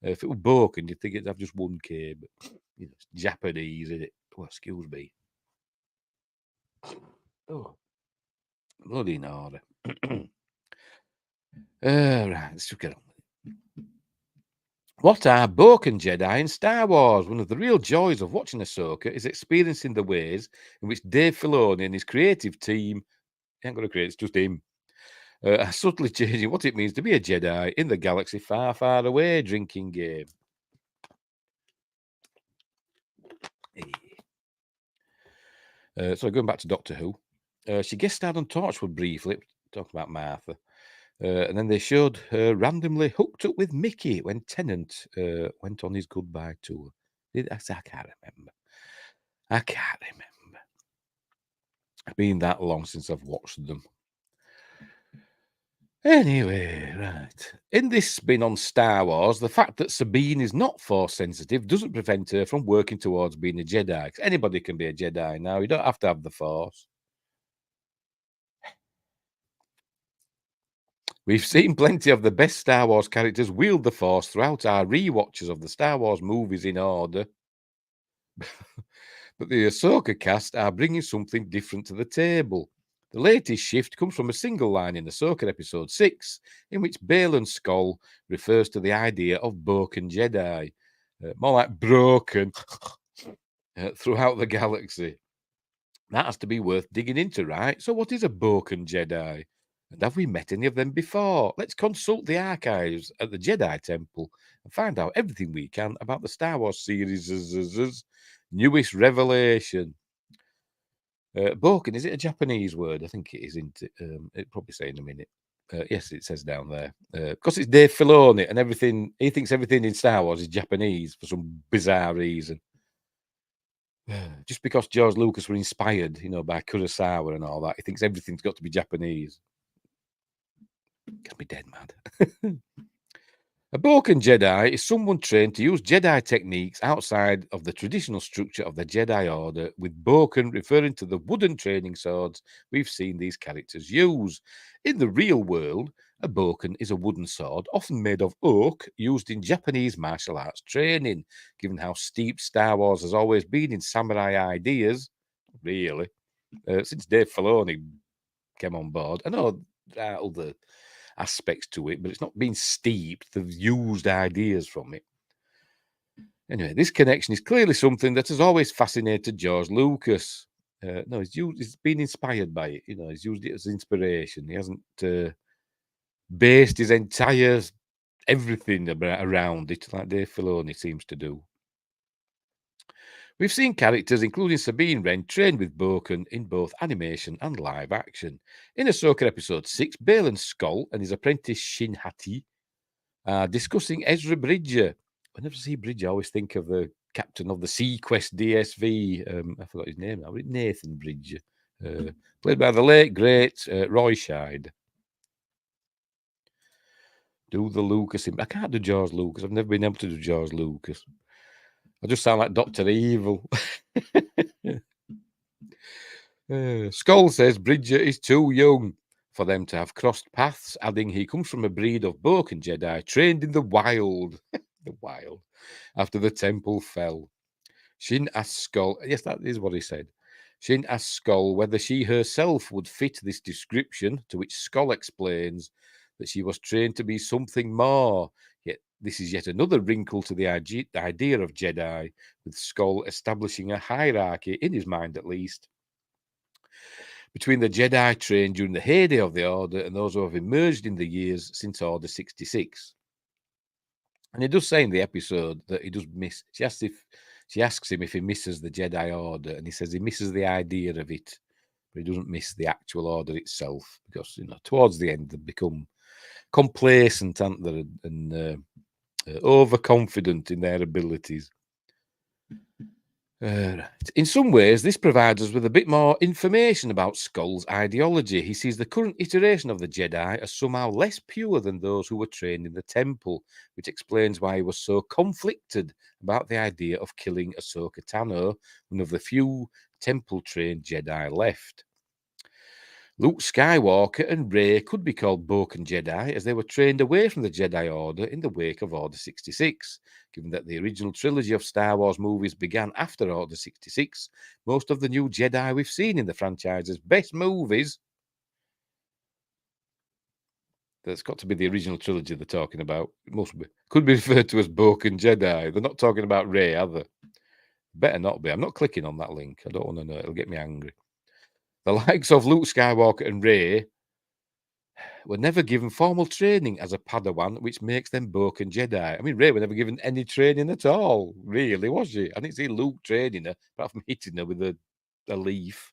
If it were Bokken, you'd think it'd have just one K, but it's Japanese, isn't it? Oh, excuse me. Oh, bloody in order. Right, let's just get on. What are Bokken Jedi in Star Wars? One of the real joys of watching Ahsoka is experiencing the ways in which Dave Filoni and his creative team, he ain't got to create, it's just him, are subtly changing what it means to be a Jedi in the galaxy far, far away drinking game. So going back to Doctor Who, she guest starred on Torchwood briefly, talking about Martha. And then they showed her randomly hooked up with Mickey when Tennant went on his goodbye tour. I can't remember. It's been that long since I've watched them. Anyway, right. In this spin on Star Wars, the fact that Sabine is not Force sensitive doesn't prevent her from working towards being a Jedi. 'Cause anybody can be a Jedi now. You don't have to have the Force. We've seen plenty of the best Star Wars characters wield the Force throughout our rewatches of the Star Wars movies in order. But the Ahsoka cast are bringing something different to the table. The latest shift comes from a single line in Ahsoka episode 6, in which Baylan Skoll refers to the idea of Bokken Jedi, more like broken, throughout the galaxy. That has to be worth digging into, right? So what is a Bokken Jedi? And have we met any of them before? Let's consult the archives at the Jedi Temple and find out everything we can about the Star Wars series' newest revelation. Bokken, is it a Japanese word? I think it is. It'll probably say in a minute. Yes, it says down there. Because it's Dave Filoni and everything. He thinks everything in Star Wars is Japanese for some bizarre reason. Just because George Lucas were inspired, by Kurosawa and all that, he thinks everything's got to be Japanese. Can be dead mad. A Bokken Jedi is someone trained to use Jedi techniques outside of the traditional structure of the Jedi Order, with Bokken referring to the wooden training swords we've seen these characters use. In the real world, a Bokken is a wooden sword, often made of oak, used in Japanese martial arts training. Given how steep Star Wars has always been in samurai ideas, really, since Dave Filoni came on board, I know there are other aspects to it, but it's not been steeped. They've used ideas from it. Anyway, this connection is clearly something that has always fascinated George Lucas. No, he's been inspired by it. He's used it as inspiration. He hasn't based his entire everything around it like Dave Filoni seems to do. We've seen characters, including Sabine Wren, trained with Bokken in both animation and live action. In Ahsoka episode 6, Baylan Skoll and his apprentice Shin Hati are discussing Ezra Bridger. Whenever I see Bridger, I always think of the captain of the Sequest DSV. I forgot his name now. Nathan Bridger, played by the late, great Roy Scheider. Do the Lucas. I can't do George Lucas. I've never been able to do George Lucas. I just sound like Dr. Evil. Skoll says Bridger is too young for them to have crossed paths, adding he comes from a breed of Bokken Jedi trained in the wild, after the temple fell. Shin asks Skull, yes, that is what he said. Shin asks Skull whether she herself would fit this description, to which Skull explains that she was trained to be something more. Yet this is yet another wrinkle to the idea of Jedi, with Skull establishing a hierarchy, in his mind at least, between the Jedi trained during the heyday of the Order and those who have emerged in the years since Order 66. And he does say in the episode that he does miss. She asks him if he misses the Jedi Order, and he says he misses the idea of it, but he doesn't miss the actual Order itself, because towards the end they've become complacent, aren't they, and overconfident in their abilities. In some ways, this provides us with a bit more information about Skull's ideology. He sees the current iteration of the Jedi as somehow less pure than those who were trained in the Temple, which explains why he was so conflicted about the idea of killing Ahsoka Tano, one of the few Temple-trained Jedi left. Luke Skywalker and Rey could be called Bokken Jedi, as they were trained away from the Jedi Order in the wake of Order 66. Given that the original trilogy of Star Wars movies began after Order 66, most of the new Jedi we've seen in the franchise's best movies, that's got to be the original trilogy they're talking about, could be referred to as Bokken Jedi. They're not talking about Rey, are they? Better not be. I'm not clicking on that link. I don't want to know. It'll get me angry. The likes of Luke Skywalker and Rey were never given formal training as a Padawan, which makes them Bokken Jedi. I mean, Rey was never given any training at all, really, was she? I didn't see Luke training her, apart from hitting her with a leaf.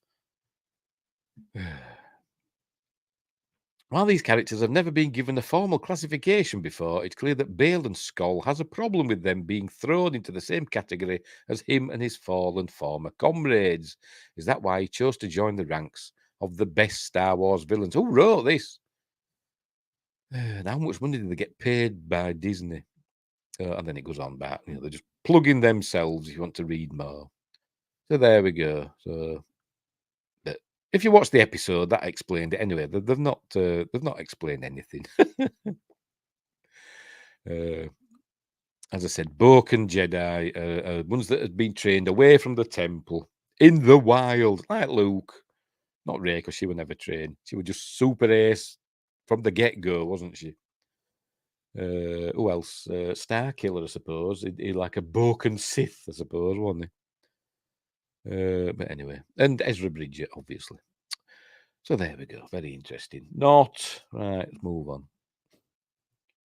While these characters have never been given a formal classification before, it's clear that Baylan Skoll has a problem with them being thrown into the same category as him and his fallen former comrades. Is that why he chose to join the ranks of the best Star Wars villains? Who wrote this? And how much money did they get paid by Disney? And then it goes on back. They're just plugging themselves if you want to read more. So there we go. So if you watch the episode, that explained it. Anyway, they've not explained anything. As I said, Bokken Jedi, ones that had been trained away from the Temple in the wild, like Luke. Not Rey, because she was never trained. She was just super ace from the get-go, wasn't she? Who else? Starkiller, I suppose. He like a Bokken Sith, I suppose, wasn't he? But anyway, and Ezra Bridger, obviously. So there we go. Very interesting. Right, let's move on.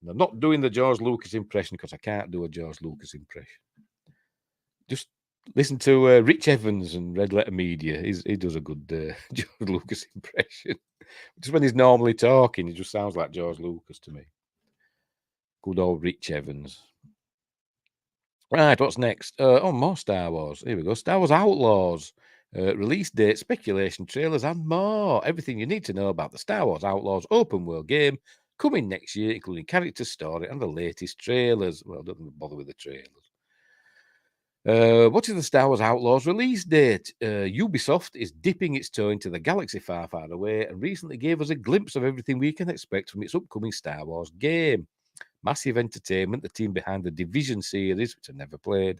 I'm not doing the George Lucas impression because I can't do a George Lucas impression. Just listen to Rich Evans and Red Letter Media. He does a good George Lucas impression. Just when he's normally talking, he just sounds like George Lucas to me. Good old Rich Evans. Right, what's next? More Star Wars. Here we go. Star Wars Outlaws. Release date, speculation, trailers, and more. Everything you need to know about the Star Wars Outlaws open world game coming next year, including character story and the latest trailers. Well, don't bother with the trailers. What is the Star Wars Outlaws release date? Ubisoft is dipping its toe into the galaxy far, far away and recently gave us a glimpse of everything we can expect from its upcoming Star Wars game. Massive Entertainment, the team behind the Division series, which I've never played,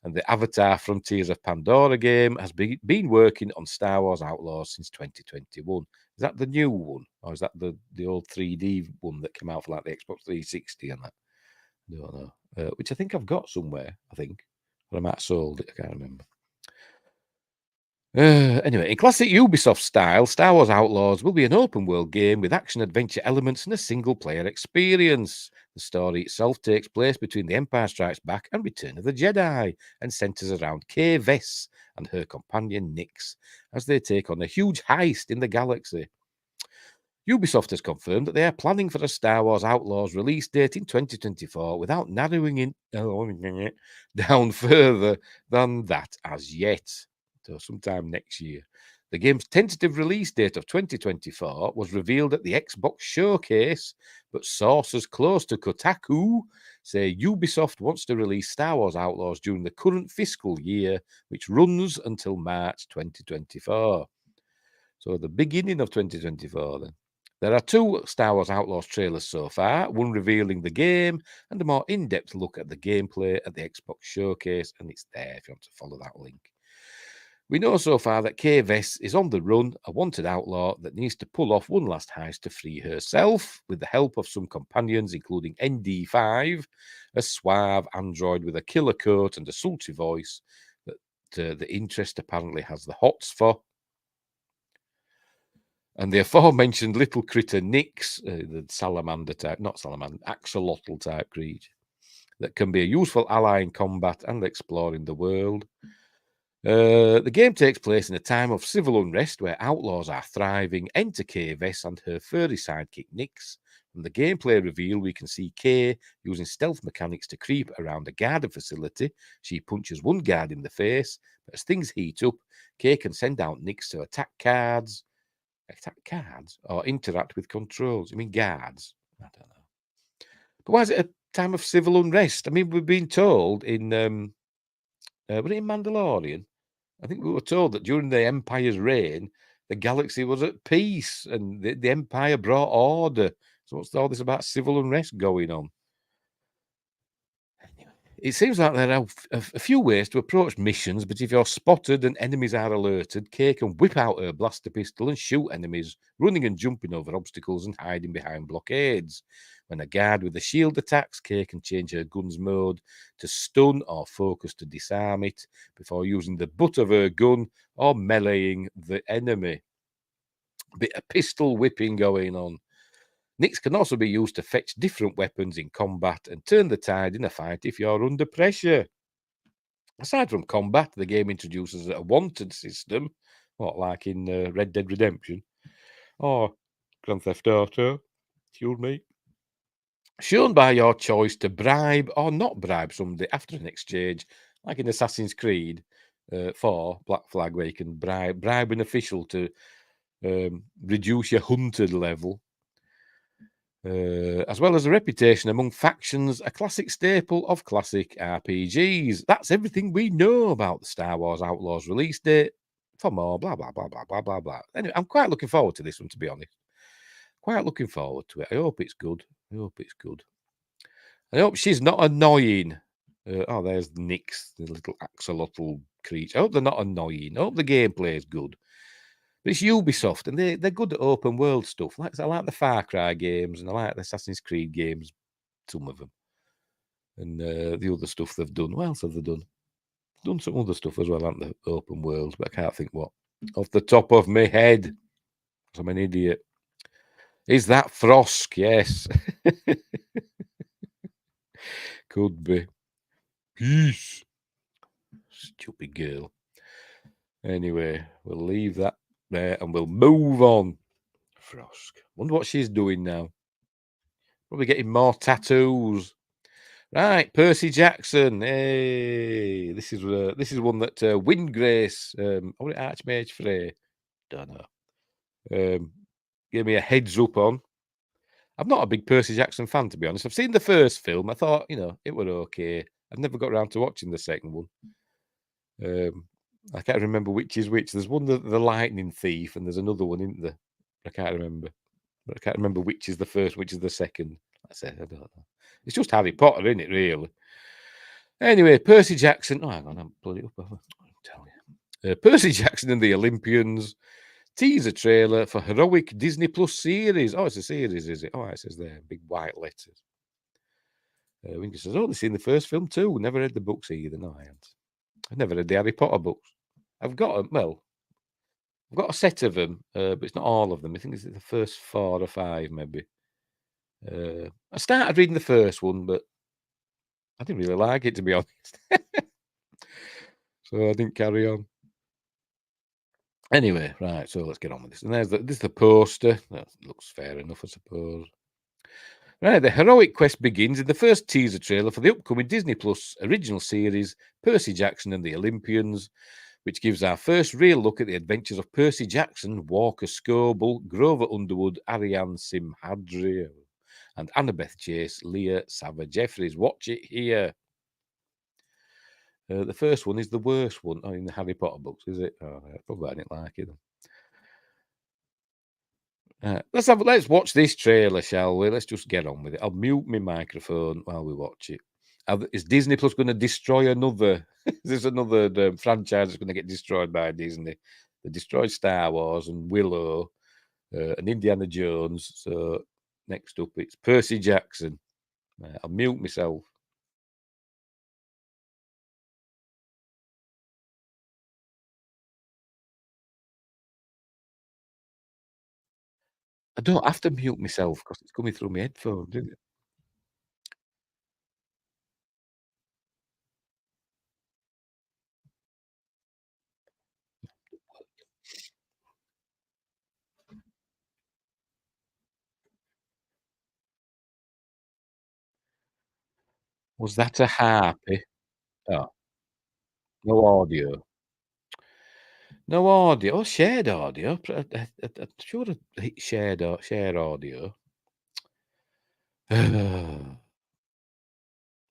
and the Avatar Frontiers of Pandora game, has been working on Star Wars Outlaws since 2021. Is that the new one? Or is that the old 3D one that came out for like the Xbox 360 and that? I don't know. Which I think I've got somewhere, I think. Or I might have sold it, I can't remember. Anyway, in classic Ubisoft style, Star Wars Outlaws will be an open world game with action adventure elements and a single player experience. The story itself takes place between The Empire Strikes Back and Return of the Jedi and centers around Kay Vess and her companion Nix as they take on a huge heist in the galaxy. Ubisoft has confirmed that they are planning for a Star Wars Outlaws release date in 2024 without narrowing it down further than that as yet. So sometime next year. The game's tentative release date of 2024 was revealed at the Xbox Showcase, but sources close to Kotaku say Ubisoft wants to release Star Wars Outlaws during the current fiscal year, which runs until March 2024. So the beginning of 2024 then. There are 2 Star Wars Outlaws trailers so far, one revealing the game and a more in-depth look at the gameplay at the Xbox showcase, and it's there if you want to follow that link. We know so far that Kay Vess is on the run, a wanted outlaw that needs to pull off one last heist to free herself, with the help of some companions, including ND5, a suave android with a killer coat and a sultry voice that the interest apparently has the hots for. And the aforementioned little critter Nyx, the salamander type, not salamander, axolotl type creature, that can be a useful ally in combat and exploring the world. The game takes place in a time of civil unrest where outlaws are thriving. Enter Kay Vess and her furry sidekick Nyx. From the gameplay reveal, we can see Kay using stealth mechanics to creep around a guarded facility. She punches one guard in the face, but as things heat up, Kay can send out Nyx to attack cards, or interact with controls. I mean, guards. I don't know. But why is it a time of civil unrest? I mean, we've been told in, was it in Mandalorian? I think we were told that during the Empire's reign, the galaxy was at peace and the Empire brought order. So what's all this about civil unrest going on? It seems like there are a few ways to approach missions, but if you're spotted and enemies are alerted, Kay can whip out her blaster pistol and shoot enemies, running and jumping over obstacles and hiding behind blockades. When a guard with a shield attacks, Kay can change her gun's mode to stun or focus to disarm it before using the butt of her gun or meleeing the enemy. Bit of pistol whipping going on. Nyx can also be used to fetch different weapons in combat and turn the tide in a fight if you're under pressure. Aside from combat, the game introduces a wanted system, like in Red Dead Redemption or Grand Theft Auto, excuse me, shown by your choice to bribe or not bribe somebody after an exchange, like in Assassin's Creed 4, Black Flag, where you can bribe an official to reduce your hunted level. As well as a reputation among factions, a classic staple of classic RPGs. That's everything we know about the Star Wars Outlaws release date. For more, blah, blah, blah, blah, blah, blah, blah. Anyway, I'm quite looking forward to this one, to be honest. Quite looking forward to it. I hope it's good. I hope it's good. I hope she's not annoying. There's Nyx, the little axolotl creature. I hope they're not annoying. I hope the gameplay is good. But it's Ubisoft, and they're good at open world stuff. I like the Far Cry games, and I like the Assassin's Creed games, some of them. And the other stuff they've done. What else have they done? Done some other stuff as well, haven't they? Open worlds, but I can't think what. Off the top of my head, 'cause I'm an idiot. Is that Frosk? Yes. Could be. Peace. Stupid girl. Anyway, we'll leave that there and we'll move on. Frosk. Wonder what she's doing now. Probably getting more tattoos. Right, Percy Jackson. Hey, this is one that Windgrace, Archmage Frey, don't know, gave me a heads up on. I'm not a big Percy Jackson fan, to be honest. I've seen the first film. I thought, it were okay. I've never got around to watching the second one. I can't remember which is which. There's one, the lightning thief, and there's another one, isn't there? I can't remember. But I can't remember which is the first, which is the second. I don't know. It's just Harry Potter, isn't it, really? Anyway, Percy Jackson. Oh, hang on, I'm pulling it up. I'll tell you. Percy Jackson and the Olympians. Teaser trailer for heroic Disney Plus series. Oh, it's a series, is it? Oh, it says there, big white letters. Winky says, they've seen the first film too. Never read the books either. No, I haven't. I've never read the Harry Potter books. I've got a set of them, but it's not all of them. I think it's the first 4 or 5, maybe. I started reading the first one, but I didn't really like it, to be honest. So I didn't carry on. Anyway, right, so let's get on with this. And this is the poster. That looks fair enough, I suppose. Right, the heroic quest begins in the first teaser trailer for the upcoming Disney Plus original series, Percy Jackson and the Olympians, which gives our first real look at the adventures of Percy Jackson, Walker Scoble, Grover Underwood, Ariane Simhadri, and Annabeth Chase, Leah Savage Jeffries. Watch it here. The first one is the worst one in the Harry Potter books, is it? Oh, probably I didn't like it. Let's watch this trailer, shall we? Let's just get on with it. I'll mute my microphone while we watch it. Is Disney Plus going to destroy another? There's another franchise that's going to get destroyed by Disney. They destroyed Star Wars and Willow and Indiana Jones. So next up, it's Percy Jackson. I'll mute myself. I don't have to mute myself because it's coming through my headphones, isn't it? Was that a harpy? Oh, no audio. No audio. Oh, shared audio. I'm sure I hit share audio.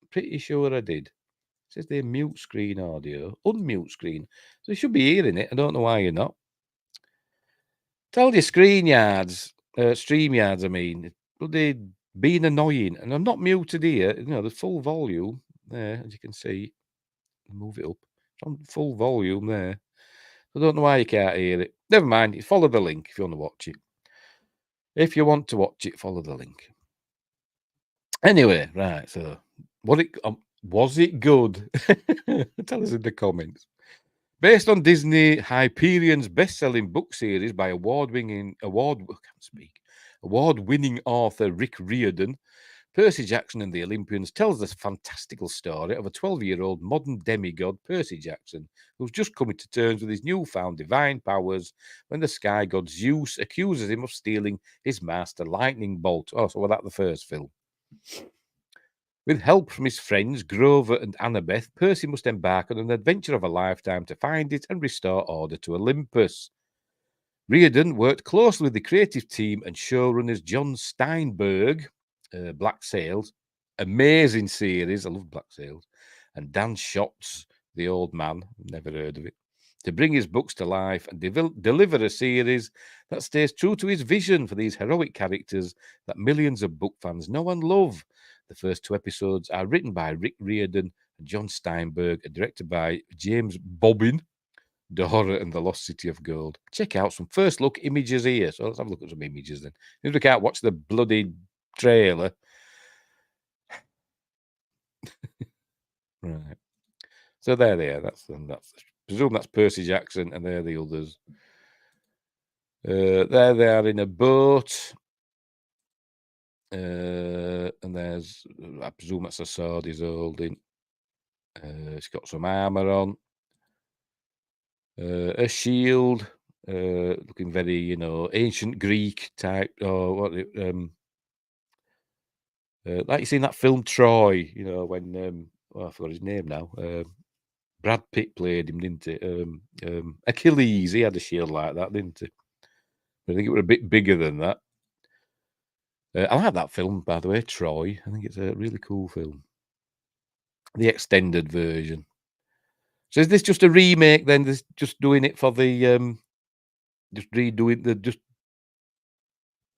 Pretty sure I did. It says there mute screen audio, unmute screen. So you should be hearing it. I don't know why you're not. Tell your stream yards, I mean, bloody being annoying. And I'm not muted here. You know, the full volume there, as you can see. Move it up. It's on full volume there. I don't know why you can't hear it. Never mind. Follow the link if you want to watch it. If you want to watch it, follow the link. Anyway, right. So, was it good? Tell us in the comments. Based on Disney Hyperion's best-selling book series by award-winning author Rick Riordan, Percy Jackson and the Olympians tells the fantastical story of a 12-year-old modern demigod, Percy Jackson, who's just coming to terms with his newfound divine powers when the sky god Zeus accuses him of stealing his master lightning bolt. Oh, so was that the first film? With help from his friends Grover and Annabeth, Percy must embark on an adventure of a lifetime to find it and restore order to Olympus. Riordan worked closely with the creative team and showrunners John Steinberg, Black Sails, amazing series, I love Black Sails, and Dan Schatz, the old man, never heard of it, to bring his books to life and deliver a series that stays true to his vision for these heroic characters that millions of book fans know and love. The first two episodes are written by Rick Riordan and John Steinberg and directed by James Bobbin. Dora and the Lost City of Gold. Check out some first look images here. So let's have a look at some images then. If we can't watch the bloody trailer. Right. So there they are. That's presume that's Percy Jackson, and they're the others. There they are in a boat. And there's, I presume that's a sword he's holding. He's got some armor on. A shield. Looking very, ancient Greek type. Or what? Like you see in that film Troy, when I forgot his name now. Brad Pitt played him, didn't he? Achilles, he had a shield like that, didn't he? I think it was a bit bigger than that. I like that film, by the way, Troy. I think it's a really cool film. The extended version. So is this just a remake then? This just doing it for the just redoing the just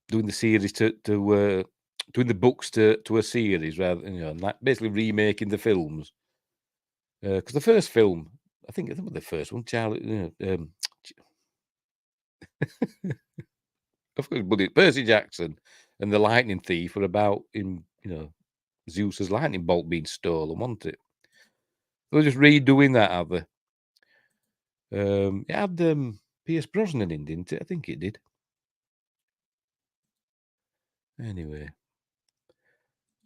doing the series to doing the books to a series rather than like basically remaking the films. Because the first film, I think the first one, Charlie, of course, but Percy Jackson and the Lightning Thief were about him, Zeus's lightning bolt being stolen, wasn't it? They were just redoing that, have they? It had Pierce Brosnan in, didn't it? I think it did. Anyway,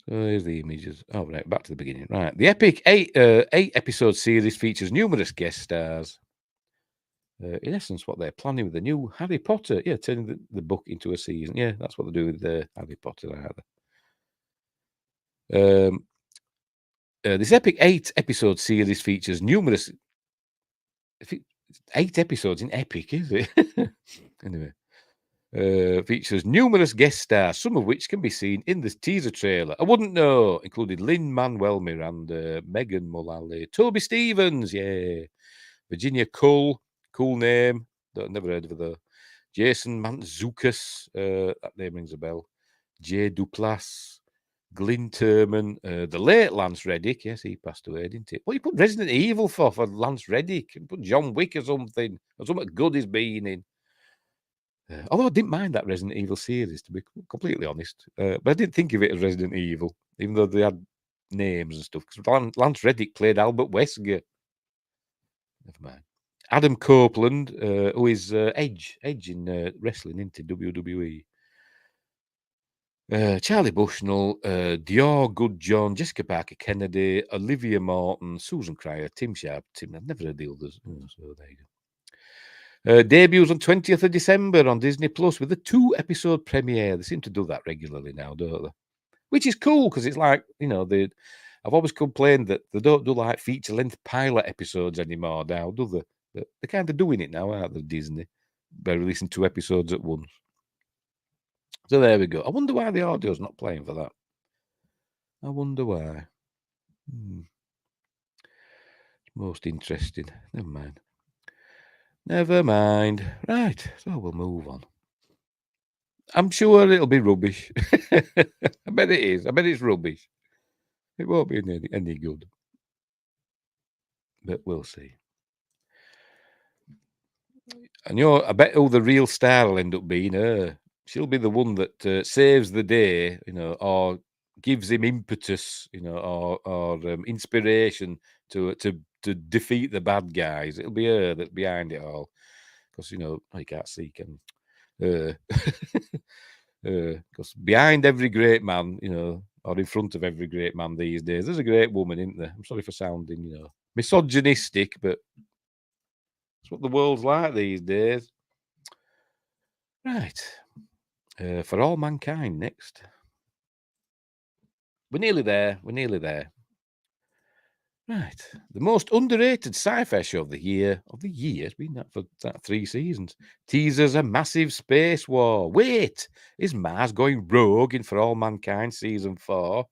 so here's the images. Oh, right, back to the beginning. Right, the epic eight-episode series features numerous guest stars. In essence, what they're planning with the new Harry Potter, turning the book into a season. Yeah, that's what they do with Harry Potter, either. This epic 8-episode series features numerous 8 episodes in epic, is it? Anyway, features numerous guest stars, some of which can be seen in the teaser trailer. I wouldn't know, including Lin-Manuel Miranda, Megan Mullally, Toby Stevens, yeah, Virginia Cull, cool name, never heard of her though. Jason Mantzoukas, that name rings a bell. Jay Duplass, Glyn Turman, the late Lance Reddick. Yes, he passed away, didn't he? What you put Resident Evil for Lance Reddick? You put John Wick or something good he's been in. Although I didn't mind that Resident Evil series, to be completely honest. But I didn't think of it as Resident Evil, even though they had names and stuff. Because Lance Reddick played Albert Wesker. Never mind. Adam Copeland, who is Edge in wrestling into WWE. Charlie Bushnell, Dior Goodjohn, Jessica Parker Kennedy, Olivia Morton, Susan Cryer, Tim Sharp. I've never heard the others. So there you go. Debuts on 20th of December on Disney Plus with a 2-episode premiere. They seem to do that regularly now, don't they? Which is cool because it's like, I've always complained that they don't do like feature-length pilot episodes anymore now, do they? But they're kind of doing it now, aren't they, Disney? By releasing 2 episodes at once. So there we go. I wonder why the audio's not playing for that. I wonder why. Most interesting. Never mind. Right, so we'll move on. I'm sure it'll be rubbish. I bet it is. I bet it's rubbish. It won't be any good. But we'll see. And I bet who the real star will end up being her. She'll be the one that saves the day, or gives him impetus, or inspiration to defeat the bad guys. It'll be her that's behind it all. Because, you can't see, can because behind every great man, or in front of every great man these days, there's a great woman, isn't there? I'm sorry for sounding, misogynistic, but it's what the world's like these days. Right. For All Mankind next. We're nearly there. Right. The most underrated sci-fi show of the year. It's been that for 3 seasons. Teases a massive space war. Wait, is Mars going rogue in For All Mankind season 4?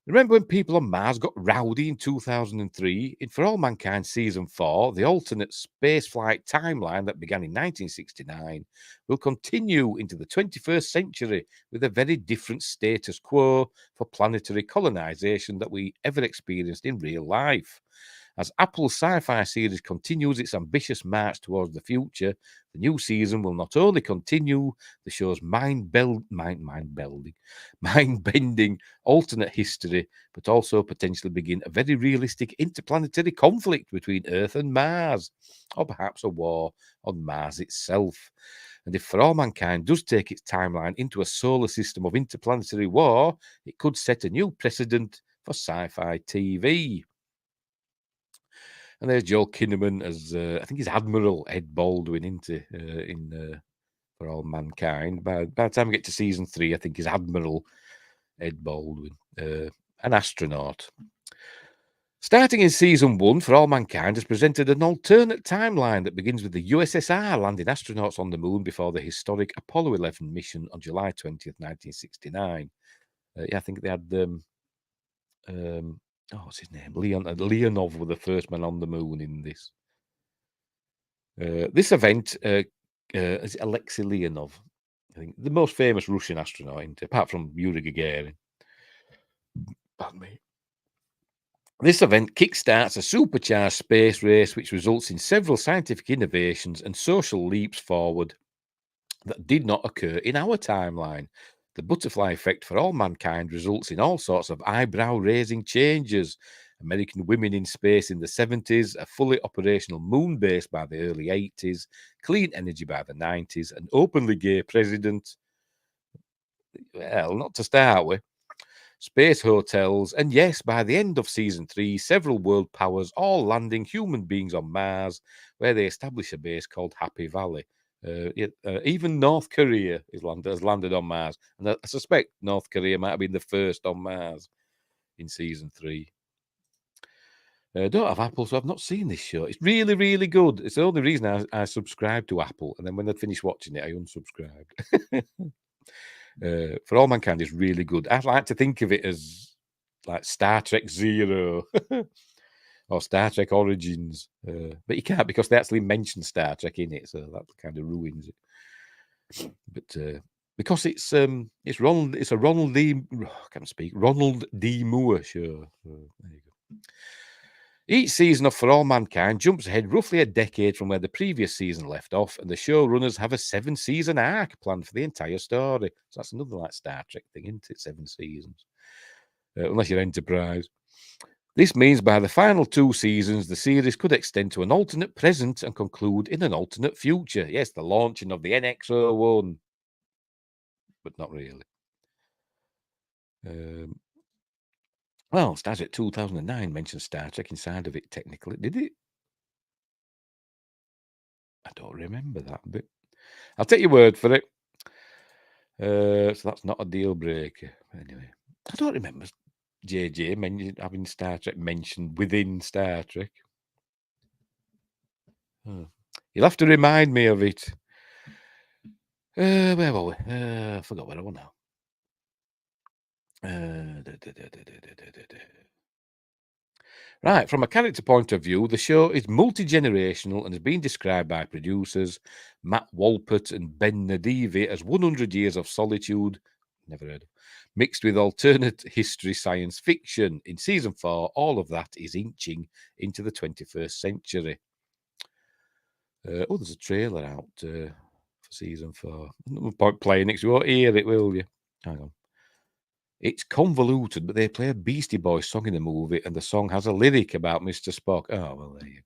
Remember when people on Mars got rowdy in 2003? In For All Mankind season 4, the alternate spaceflight timeline that began in 1969 will continue into the 21st century with a very different status quo for planetary colonization that we ever experienced in real life. As Apple's sci-fi series continues its ambitious march towards the future, the new season will not only continue the show's mind-bending alternate history, but also potentially begin a very realistic interplanetary conflict between Earth and Mars, or perhaps a war on Mars itself. And if For All Mankind does take its timeline into a solar system of interplanetary war, it could set a new precedent for sci-fi TV. And there's Joel Kinnaman as, I think he's Admiral Ed Baldwin in For All Mankind. By the time we get to season 3, I think he's Admiral Ed Baldwin, an astronaut. Starting in season 1, For All Mankind has presented an alternate timeline that begins with the USSR landing astronauts on the moon before the historic Apollo 11 mission on July 20th, 1969. I think they had what's his name? Leonov was the first man on the moon in this. This event is Alexei Leonov, I think, the most famous Russian astronaut, apart from Yuri Gagarin. Pardon me. This event kickstarts a supercharged space race, which results in several scientific innovations and social leaps forward that did not occur in our timeline. The butterfly effect For All Mankind results in all sorts of eyebrow-raising changes. American women in space in the 70s, a fully operational moon base by the early 80s, clean energy by the 90s, an openly gay president. Well, not to start with. Space hotels, and yes, by the end of season 3, several world powers all landing human beings on Mars, where they establish a base called Happy Valley. Even North Korea has landed on Mars, and I suspect North Korea might have been the first on Mars in season 3. I don't have Apple, so I've not seen this show. It's really, really good. It's the only reason I subscribed to Apple, and then when I'd finished watching it, I unsubscribed. For All Mankind is really good. I like to think of it as like Star Trek Zero. or Star Trek Origins. But you can't because they actually mention Star Trek in it, so that kind of ruins it. But because it's a Ronald D. I can't speak. Ronald D. Moore show. So there you go. Each season of For All Mankind jumps ahead roughly a decade from where the previous season left off, and the showrunners have a 7-season arc planned for the entire story. So that's another like Star Trek thing, isn't it? 7 seasons. Unless you're Enterprise. This means by the final 2 seasons, the series could extend to an alternate present and conclude in an alternate future. Yes, the launching of the NX-01. But not really. Well, Star Trek 2009 mentions Star Trek inside of it, technically. Did it? I don't remember that bit. I'll take your word for it. So that's not a deal breaker. Anyway, I don't remember JJ having Star Trek mentioned within Star Trek. You'll have to remind me of it. Where were we? I forgot where I was now. Right, from a character point of view, the show is multi-generational and has been described by producers Matt Walpert and Ben Nadivi as 100 years of solitude, never heard of, mixed with alternate history science fiction. In season 4, all of that is inching into the 21st century. There's a trailer out for season 4. No point playing it, you won't hear it, will you? Hang on. It's convoluted, but they play a Beastie Boys song in the movie, and the song has a lyric about Mr. Spock. Oh well, there you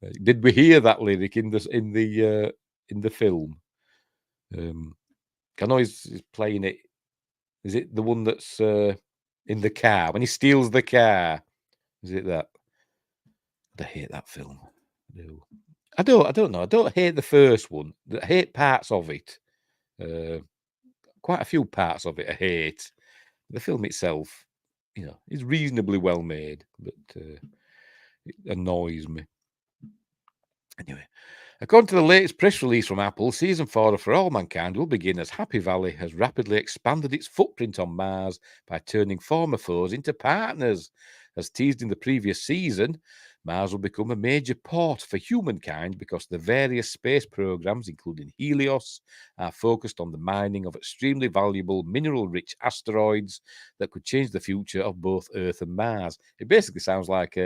go. Did we hear that lyric in the film? I know he's playing it. Is it the one that's in the car when he steals the car? Is it that? I hate that film. I don't know. I don't hate the first one. I hate parts of it. Quite a few parts of it I hate. The film itself, is reasonably well made, but it annoys me. Anyway, according to the latest press release from Apple, season 4 of For All Mankind will begin as Happy Valley has rapidly expanded its footprint on Mars by turning former foes into partners. As teased in the previous season, Mars will become a major port for humankind because the various space programs, including Helios, are focused on the mining of extremely valuable mineral-rich asteroids that could change the future of both Earth and Mars. It basically sounds like,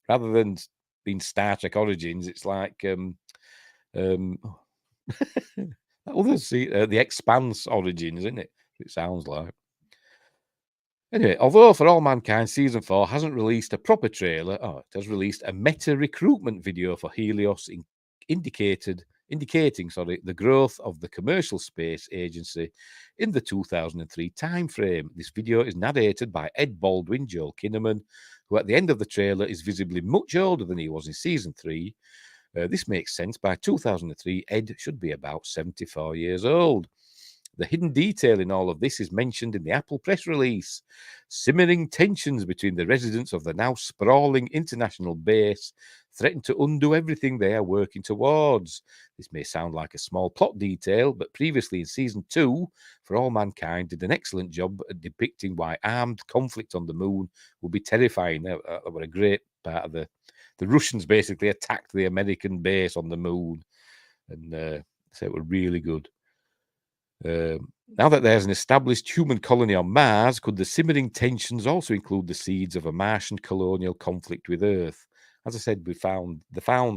rather than being Star Trek Origins, it's like the Expanse Origins, isn't it? It sounds like. Anyway, although For All Mankind Season 4 hasn't released a proper trailer, it has released a meta recruitment video for Helios indicating the growth of the commercial space agency in the 2003 timeframe. This video is narrated by Ed Baldwin, Joel Kinnaman, who at the end of the trailer is visibly much older than he was in Season 3. This makes sense. By 2003, Ed should be about 74 years old. The hidden detail in all of this is mentioned in the Apple press release. Simmering tensions between the residents of the now sprawling international base threaten to undo everything they are working towards. This may sound like a small plot detail, but previously in Season 2, For All Mankind did an excellent job at depicting why armed conflict on the moon would be terrifying. That was a great part of the Russians basically attacked the American base on the moon, and so it was really good. Now that there's an established human colony on Mars, could the simmering tensions also include the seeds of a Martian colonial conflict with Earth? As I said, they found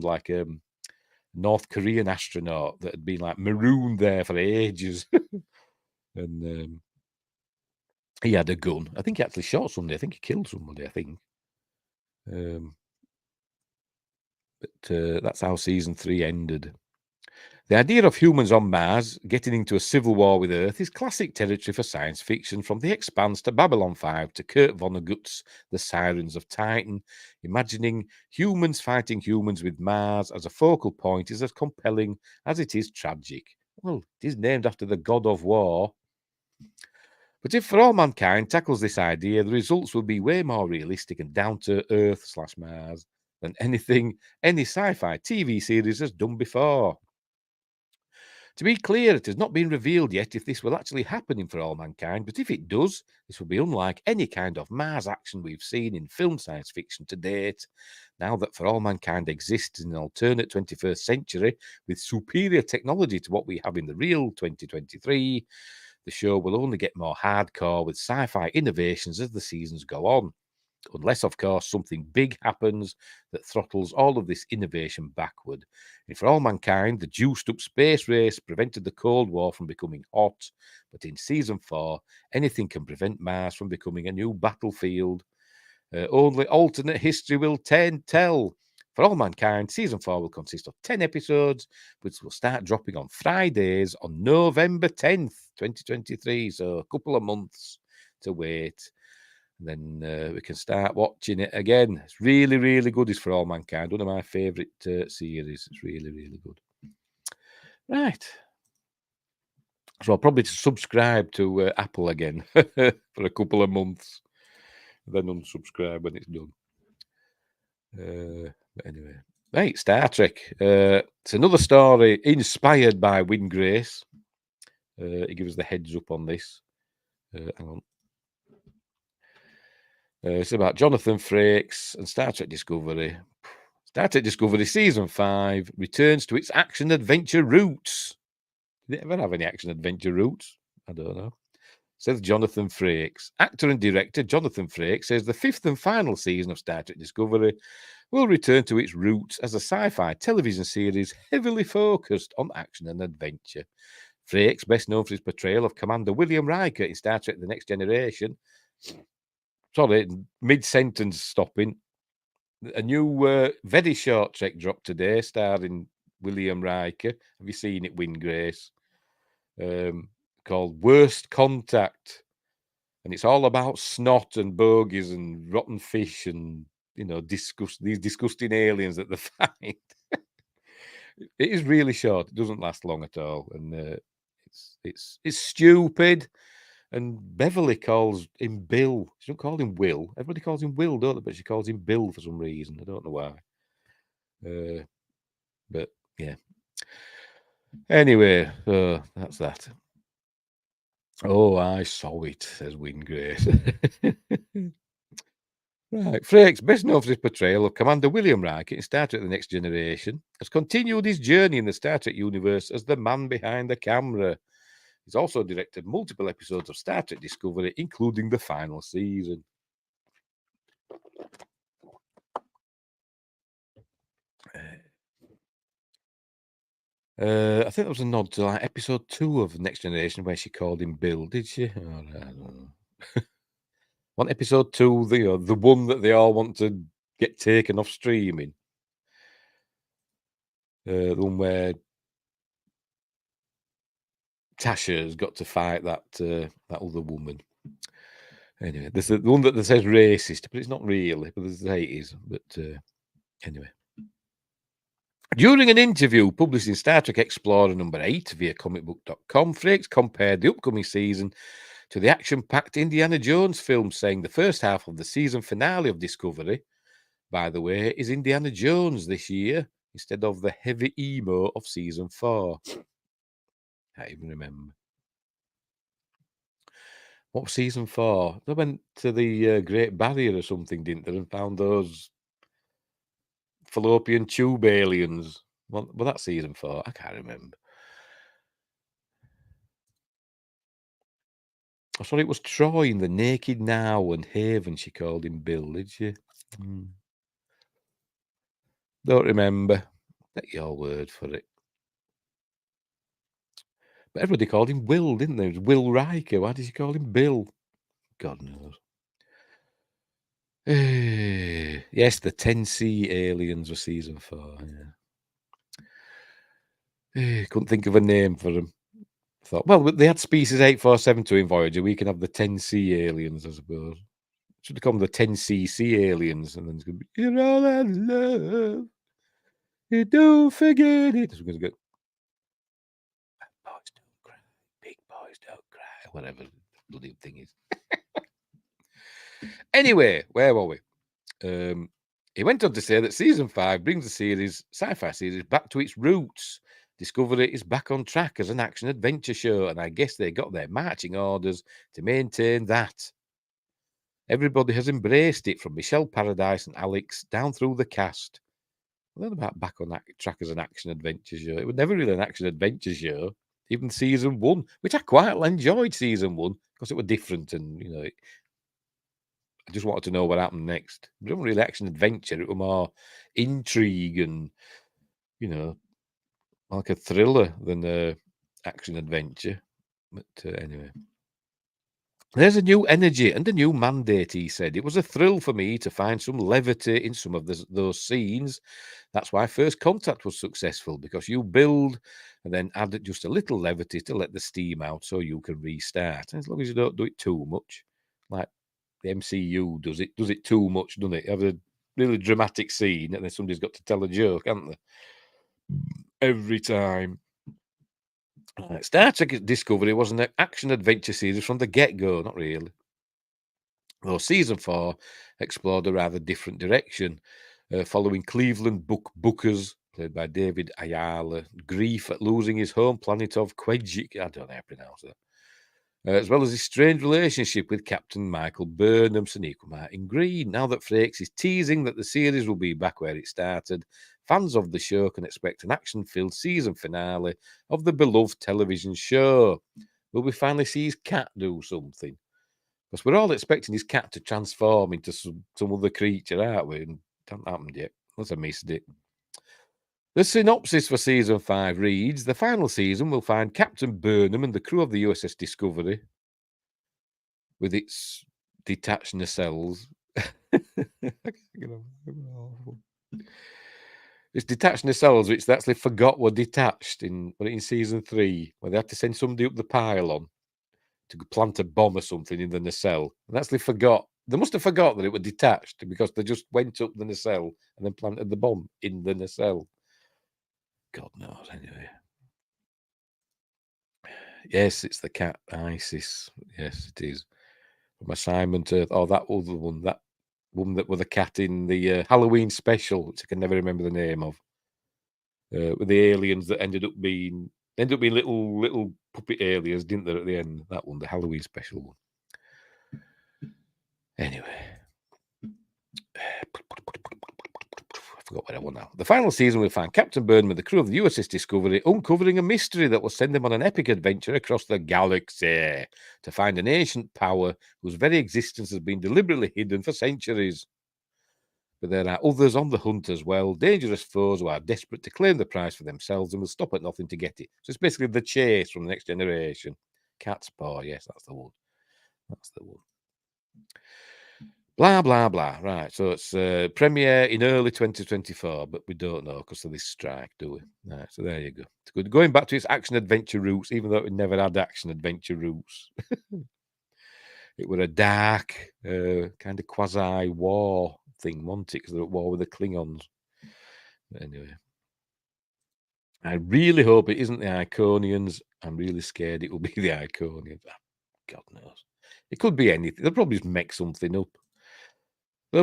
like a North Korean astronaut that had been like marooned there for ages, and he had a gun. I think he actually shot somebody. I think he killed somebody. I think. But that's how Season 3 ended. The idea of humans on Mars getting into a civil war with Earth is classic territory for science fiction, from The Expanse to Babylon 5 to Kurt Vonnegut's The Sirens of Titan. Imagining humans fighting humans with Mars as a focal point is as compelling as it is tragic. Well, it is named after the god of war. But if For All Mankind tackles this idea, the results will be way more realistic and down to Earth/Mars than any sci-fi TV series has done before. To be clear, it has not been revealed yet if this will actually happen in For All Mankind, but if it does, this will be unlike any kind of Mars action we've seen in film science fiction to date. Now that For All Mankind exists in an alternate 21st century with superior technology to what we have in the real 2023, the show will only get more hardcore with sci-fi innovations as the seasons go on. Unless, of course, something big happens that throttles all of this innovation backward. And for all mankind, the juiced up space race prevented the Cold War from becoming hot. But in season 4, anything can prevent Mars from becoming a new battlefield. Only alternate history will tell. For all mankind, season 4 will consist of 10 episodes, which will start dropping on Fridays on November 10th, 2023. So a couple of months to wait. And then we can start watching it again. It's really, really good. It's For All Mankind. One of my favourite series. It's really, really good. Right. So I'll probably subscribe to Apple again for a couple of months. Then unsubscribe when it's done. But anyway. Right, Star Trek. It's another story inspired by Win Grace. He gives us the heads up on this. Hang on. It's about Jonathan Frakes and Star Trek Discovery. Star Trek Discovery Season 5 returns to its action-adventure roots. Did it ever have any action-adventure roots? I don't know. Says Jonathan Frakes. Actor and director Jonathan Frakes says the 5th and final season of Star Trek Discovery will return to its roots as a sci-fi television series heavily focused on action and adventure. Frakes, best known for his portrayal of Commander William Riker in Star Trek The Next Generation. Sorry, mid-sentence stopping. A new very short Trek dropped today starring William Riker. Have you seen it, Win Grace? Called Worst Contact. And it's all about snot and bogies and rotten fish and, you know, these disgusting aliens that they find. It is really short. It doesn't last long at all. And it's stupid. And Beverly calls him Bill. She don't call him Will. Everybody calls him Will, don't they? But she calls him Bill for some reason. I don't know why. But yeah. Anyway, that's that. Oh, I saw it, says Win Grace. Right. Frakes, best known for his portrayal of Commander William Riker in Star Trek The Next Generation, has continued his journey in the Star Trek universe as the man behind the camera. He's also directed multiple episodes of Star Trek Discovery, including the final season. I think there was a nod to like episode 2 of Next Generation where she called him Bill, did she? Oh, I don't know. What episode 2, the one that they all want to get taken off streaming? The one where Tasha's got to fight that other woman. Anyway, there's the one that says racist, but it's not really. But there's 80s. But anyway. During an interview published in Star Trek Explorer number 8 via comicbook.com, Frakes compared the upcoming season to the action-packed Indiana Jones film, saying the first half of the season finale of Discovery, by the way, is Indiana Jones this year instead of the heavy emo of season 4. I even remember. What was season 4? They went to the Great Barrier or something, didn't they? And found those fallopian tube aliens. Well, that's season 4. I can't remember. I thought it was Troy in The Naked Now and Haven. She called him Bill, did she? Don't remember. Take your word for it. But everybody called him Will, didn't they? It was Will Riker. Why did she call him Bill? God knows. Yes, the 10C aliens were season 4. Yeah. Couldn't think of a name for them. Thought, well, they had species 8472 in Voyager. We can have the 10C aliens, I suppose. Should have called them the 10cc aliens, and then it's going to be, you're all out of love. You don't forget it. It's going to go, boys don't cry. Big boys don't cry. Whatever the bloody thing is. Anyway, where were we? He went on to say that season 5 brings the sci-fi series back to its roots Discovery is back on track as an action-adventure show, and I guess they got their marching orders to maintain that. Everybody has embraced it, from Michelle Paradise and Alex down through the cast. Well, then about back on that track as an action-adventure show. It was never really an action-adventure show. Even season 1, which I quite enjoyed season 1, because it was different and, I just wanted to know what happened next. It wasn't really action-adventure. It was more intrigue and, like a thriller than a action-adventure. But anyway. There's a new energy and a new mandate, he said. It was a thrill for me to find some levity in some of those scenes. That's why First Contact was successful, because you build and then add just a little levity to let the steam out so you can restart. And as long as you don't do it too much, like the MCU does it too much, doesn't it? You have a really dramatic scene and then somebody's got to tell a joke, haven't they? Every time. Star Trek Discovery was an action-adventure series from the get-go, not really. Though season 4 explored a rather different direction, following Cleveland Bookers, played by David Ayala, grief at losing his home planet of Quedjik, I don't know how to pronounce that, as well as his strange relationship with Captain Michael Burnham, Sonequa Martin Green. Now that Frakes is teasing that the series will be back where it started, fans of the show can expect an action-filled season finale of the beloved television show. Will we finally see his cat do something? Because we're all expecting his cat to transform into some other creature, aren't we? And it hasn't happened yet. Unless I missed it. The synopsis for season 5 reads: the final season will find Captain Burnham and the crew of the USS Discovery, with its detached nacelles. It's detached nacelles, which they actually forgot were detached in season 3, where they had to send somebody up the pylon to plant a bomb or something in the nacelle. And actually forgot. They must have forgot that it was detached, because they just went up the nacelle and then planted the bomb in the nacelle. God knows, anyway. Yes, it's the cat Isis. Yes, it is. From Assignment Earth. Oh, that other one. That one that was the cat in the Halloween special, which I can never remember the name of. With the aliens that ended up being little puppet aliens, didn't they, at the end? That one, the Halloween special one. Anyway. I forgot what I want now. The final season will find Captain Burnham and the crew of the USS Discovery uncovering a mystery that will send them on an epic adventure across the galaxy to find an ancient power whose very existence has been deliberately hidden for centuries. But there are others on the hunt as well, dangerous foes who are desperate to claim the prize for themselves and will stop at nothing to get it. So it's basically the chase from the Next Generation. Cat's Paw, yes, that's the one. That's the one. Blah, blah, blah. Right, so it's premiere in early 2024, but we don't know because of this strike, do we? Right, so there you go. It's good. Going back to its action-adventure roots, even though it never had action-adventure roots. It were a dark, kind of quasi-war thing, wasn't it? Because they're at war with the Klingons. But anyway. I really hope it isn't the Iconians. I'm really scared it will be the Iconians. God knows. It could be anything. They'll probably just make something up. Or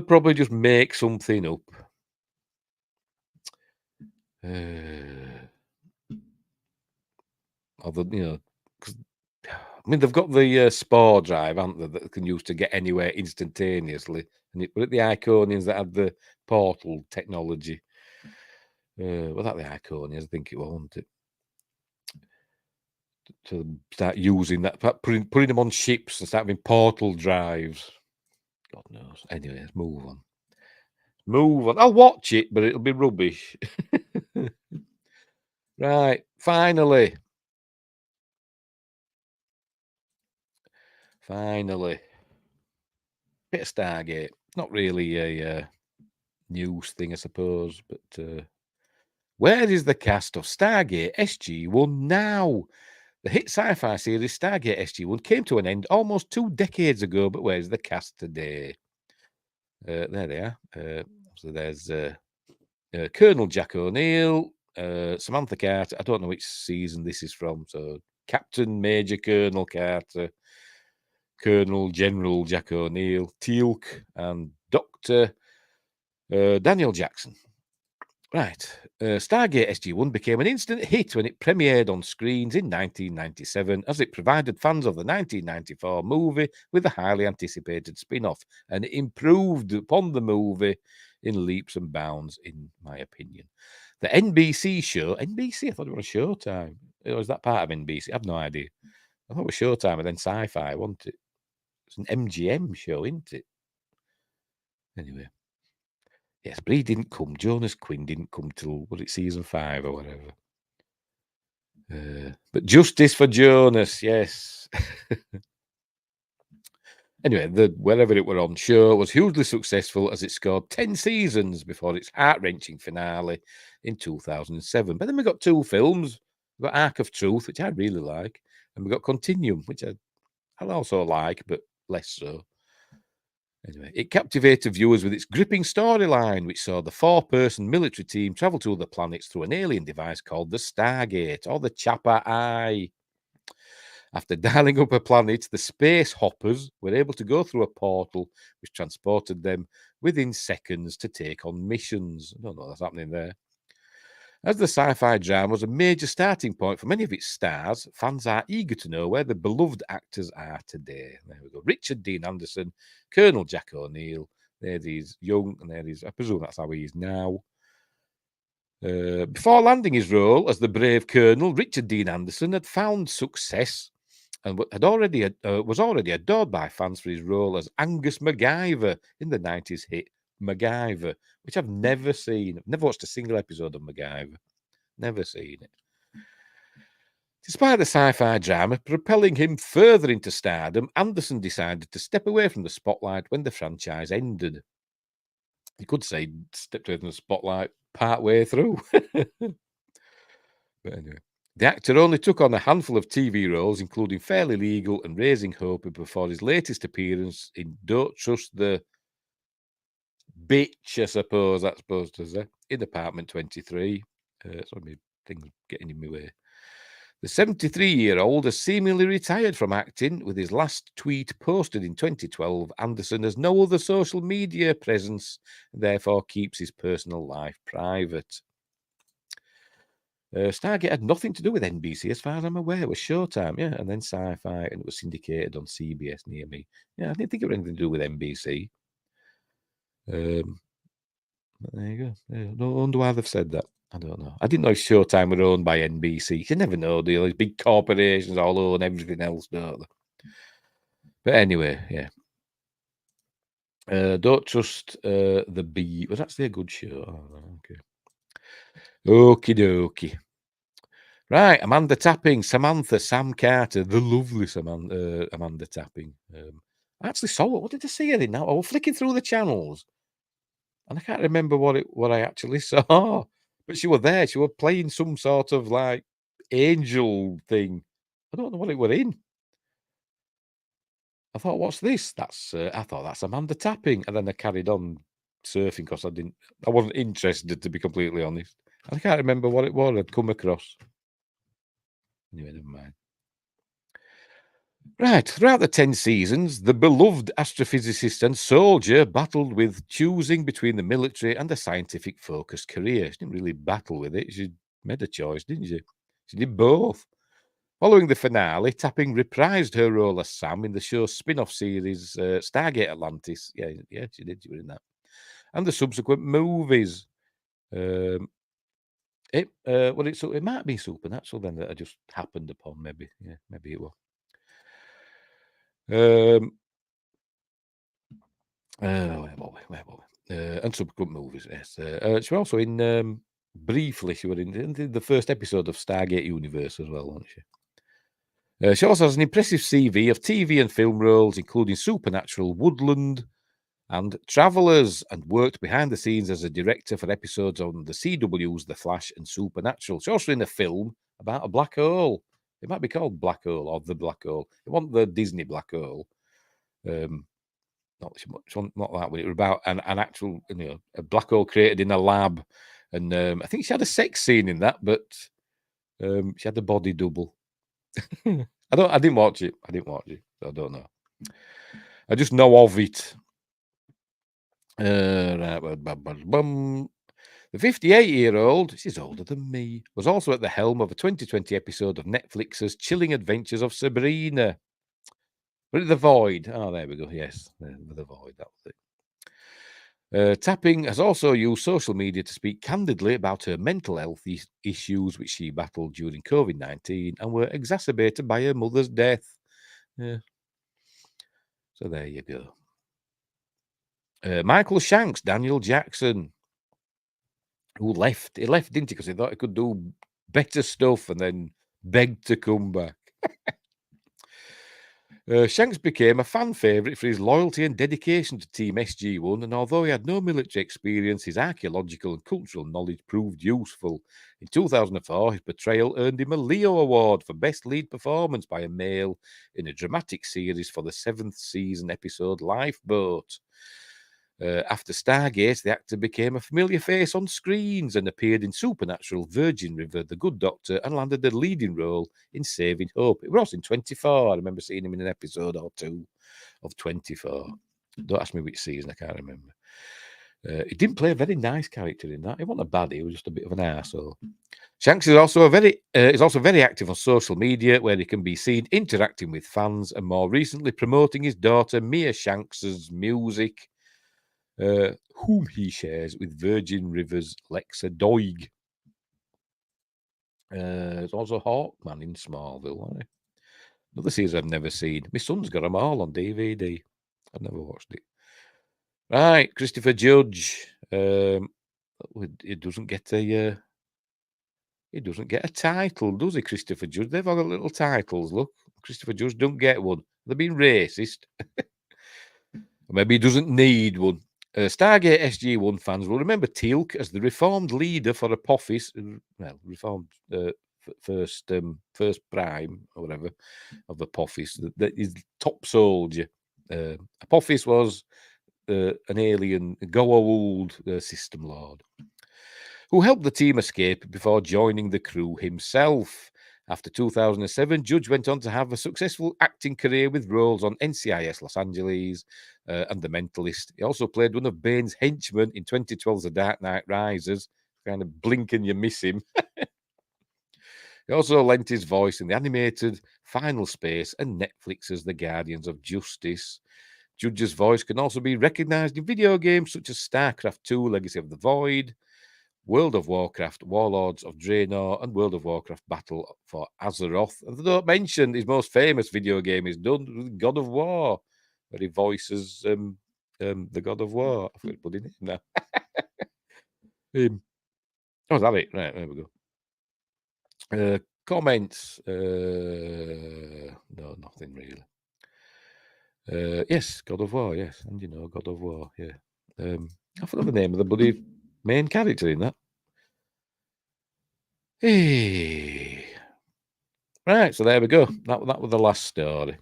the, 'cause, I mean, they've got the spore drive, haven't they, that they can use to get anywhere instantaneously. And it, but the Iconians that had the portal technology. Well, that the Iconians, I think it was, wasn't it? To start using that, putting them on ships and start having portal drives. God knows. Anyway, let's move on. Move on. I'll watch it, but it'll be rubbish. Right, finally. Bit of Stargate. Not really a news thing, I suppose, but where is the cast of Stargate SG-1 now? The hit sci-fi series Stargate SG-1 came to an end almost 2 decades ago, but where's the cast today? There they are. So there's Colonel Jack O'Neill, Samantha Carter. I don't know which season this is from. So Captain Major Colonel Carter, Colonel General Jack O'Neill, Teal'c, and Dr. Daniel Jackson. Right. Stargate SG-1 became an instant hit when it premiered on screens in 1997, as it provided fans of the 1994 movie with a highly anticipated spin-off, and it improved upon the movie in leaps and bounds, in my opinion. The NBC show, NBC, I thought it was Showtime. Or was that part of NBC? I have no idea. I thought it was Showtime and then Sci-Fi, wasn't it? It's an MGM show, isn't it? Anyway. Yes, but he didn't come. Jonas Quinn didn't come till, was it season 5 or whatever? But justice for Jonas, yes. Anyway, wherever it were on, show was hugely successful as it scored 10 seasons before its heart-wrenching finale in 2007. But then we got 2 films. We got Arc of Truth, which I really like, and we got Continuum, which I also like, but less so. Anyway, it captivated viewers with its gripping storyline, which saw the 4-person military team travel to other planets through an alien device called the Stargate, or the Chapter Eye. After dialing up a planet, the space hoppers were able to go through a portal which transported them within seconds to take on missions. I don't know what's happening there. As the sci-fi drama was a major starting point for many of its stars, fans are eager to know where the beloved actors are today. There we go. Richard Dean Anderson, Colonel Jack O'Neill. There he's young, and there he's, I presume that's how he is now. Before landing his role as the brave colonel, Richard Dean Anderson had found success and was already adored by fans for his role as Angus MacGyver in the 90s hit MacGyver, which I've never seen. I've never watched a single episode of MacGyver. Never seen it. Despite the sci-fi drama propelling him further into stardom, Anderson decided to step away from the spotlight when the franchise ended. You could say he stepped away from the spotlight part way through. But anyway, the actor only took on a handful of TV roles, including Fairly Legal and Raising Hope, before his latest appearance in Don't Trust the Bitch, I suppose that's supposed to say, in Apartment 23. Sorry, things getting in my way. The 73-year-old has seemingly retired from acting, with his last tweet posted in 2012. Anderson has no other social media presence, and therefore keeps his personal life private. Stargate had nothing to do with NBC, as far as I'm aware. It was Showtime, yeah, and then Sci-Fi, and it was syndicated on CBS near me. Yeah, I didn't think it had anything to do with NBC. But there you go. Yeah, no wonder why they've said that. I don't know. I didn't know Showtime were owned by NBC. You never know, do you? These big corporations all own everything else, don't they? But anyway, yeah. Don't Trust the Bee. Was actually a good show. Oh, okay. Okie dokie. Right, Amanda Tapping, Samantha, Sam Carter, the lovely Amanda Tapping. I actually saw it. What did I see her in now? I was flicking through the channels, and I can't remember what I actually saw. But she was there. She was playing some sort of like angel thing. I don't know what it were in. I thought, what's this? I thought that's Amanda Tapping, and then I carried on surfing because I wasn't interested, to be completely honest. I can't remember what it was I'd come across. Anyway, never mind. Right, throughout the 10 seasons, the beloved astrophysicist and soldier battled with choosing between the military and a scientific focused career. She didn't really battle with it. She made a choice, didn't she? She did both. Following the finale, Tapping reprised her role as Sam in the show's spin-off series Stargate Atlantis. Yeah, she did. She was in that. And the subsequent movies. It might be Supernatural then that I just happened upon, maybe. Yeah, maybe it will. Where were we? And subsequent movies, yes. She was also in, briefly, she was in the first episode of Stargate Universe as well, wasn't she? She also has an impressive CV of TV and film roles, including Supernatural, Woodland, and Travelers, and worked behind the scenes as a director for episodes on the CW's The Flash and Supernatural. She's also in a film about a black hole. It might be called Black Hole or The Black Hole. It wasn't the Disney Black Hole. Not that one. It was about an actual, a black hole created in a lab, and I think she had a sex scene in that, but she had a body double. I didn't watch it. So I don't know. I just know of it. Right. The 58-year-old, she's older than me, was also at the helm of a 2020 episode of Netflix's Chilling Adventures of Sabrina. But The Void. Oh, there we go. Yes, The Void. That was it. Tapping has also used social media to speak candidly about her mental health issues, which she battled during COVID-19 and were exacerbated by her mother's death. Yeah. So there you go. Michael Shanks, Daniel Jackson, who left. He left, didn't he? Because he thought he could do better stuff and then begged to come back. Shanks became a fan favourite for his loyalty and dedication to Team SG-1, and although he had no military experience, his archaeological and cultural knowledge proved useful. In 2004, his portrayal earned him a Leo Award for Best Lead Performance by a male in a dramatic series for the 7th season episode Lifeboat. After Stargate, the actor became a familiar face on screens and appeared in Supernatural, Virgin River, The Good Doctor, and landed a leading role in Saving Hope. It was in 24. I remember seeing him in an episode or two of 24. Don't ask me which season, I can't remember. He didn't play a very nice character in that. He wasn't a baddie, he was just a bit of an arsehole. Shanks is also very active on social media, where he can be seen interacting with fans and more recently promoting his daughter Mia Shanks's music, whom he shares with Virgin River's Lexa TOYG. There's also Hawkman in Smallville, wasn't he? Another series I've never seen. My son's got them all on DVD. I've never watched it. Right, Christopher Judge. He doesn't get a title, does he, Christopher Judge? They've all got little titles. Look, Christopher Judge don't get one. They're being racist. Maybe he doesn't need one. Stargate SG-1 fans will remember Teal'c as the reformed leader for Apophis, reformed first prime or whatever of Apophis, that is top soldier. Apophis was an alien Goa'uld system lord who helped the team escape before joining the crew himself. After 2007, Judge went on to have a successful acting career with roles on NCIS Los Angeles and The Mentalist. He also played one of Bane's henchmen in 2012's The Dark Knight Rises. Kind of blink and you miss him. He also lent his voice in the animated Final Space and Netflix's The Guardians of Justice. Judge's voice can also be recognised in video games such as StarCraft II, Legacy of the Void, World of Warcraft, Warlords of Draenor, and World of Warcraft Battle for Azeroth. And they don't mention his most famous video game is done with God of War, where he voices the God of War. I forgot to put it in now. Oh, is that it? Right, there we go. Comments? No, nothing really. Yes, God of War, yes. And God of War, yeah. I forgot the name of the bloody main character in that. Hey. Right, so there we go. That was the last story.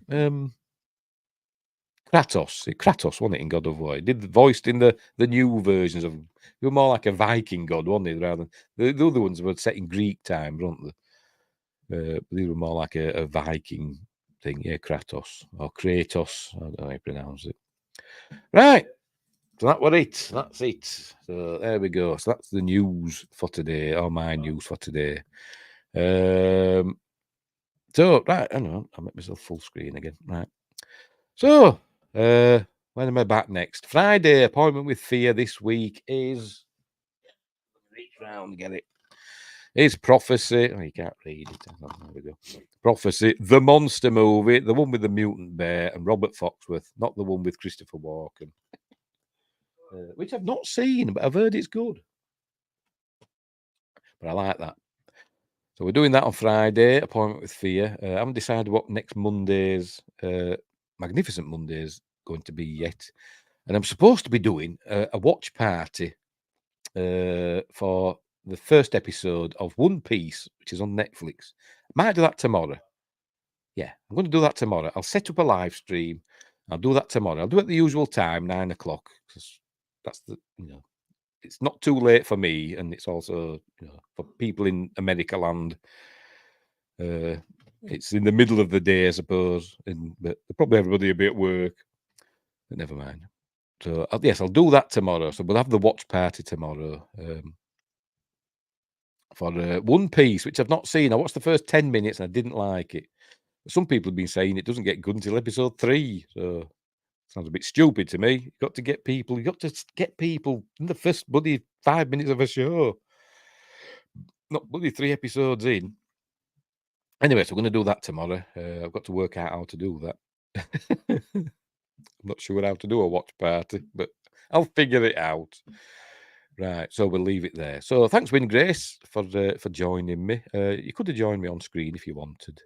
Kratos, wasn't it, in God of War? He did voiced in the new versions of. They were more like a Viking god, wasn't he? Rather than the other ones were set in Greek time, weren't they? These were more like a Viking thing. Yeah, Kratos or Kratos. I don't know how you pronounce it. Right. So that was it. That's it. So there we go. So that's the news for today, or my news for today. So right, I know I'll make myself full screen again. Right. So when am I back next? Friday appointment with Fear this week is reach round, get it. It's Prophecy. Oh, you can't read it. There we go. Prophecy, the monster movie, the one with the mutant bear and Robert Foxworth, not the one with Christopher Walken. Which I've not seen, but I've heard it's good. But I like that. So we're doing that on Friday, Appointment with Fear. I haven't decided what next Monday's, Magnificent Monday's going to be yet. And I'm supposed to be doing a watch party for the first episode of One Piece, which is on Netflix. I might do that tomorrow. Yeah, I'm going to do that tomorrow. I'll set up a live stream. I'll do that tomorrow. I'll do it at the usual time, 9 o'clock. That's it's not too late for me, and it's also for people in America land. It's in the middle of the day, I suppose, but probably everybody will be at work. But never mind. So yes, I'll do that tomorrow. So we'll have the watch party tomorrow. for One Piece, which I've not seen. I watched the first 10 minutes and I didn't like it. Some people have been saying it doesn't get good until episode 3. So sounds a bit stupid to me. You got to get people in the first bloody 5 minutes of a show. Not bloody 3 episodes in. Anyway, so we're going to do that tomorrow. I've got to work out how to do that. I'm not sure how to do a watch party, but I'll figure it out. Right, so we'll leave it there. So thanks, Win Grace, for joining me. You could have joined me on screen if you wanted.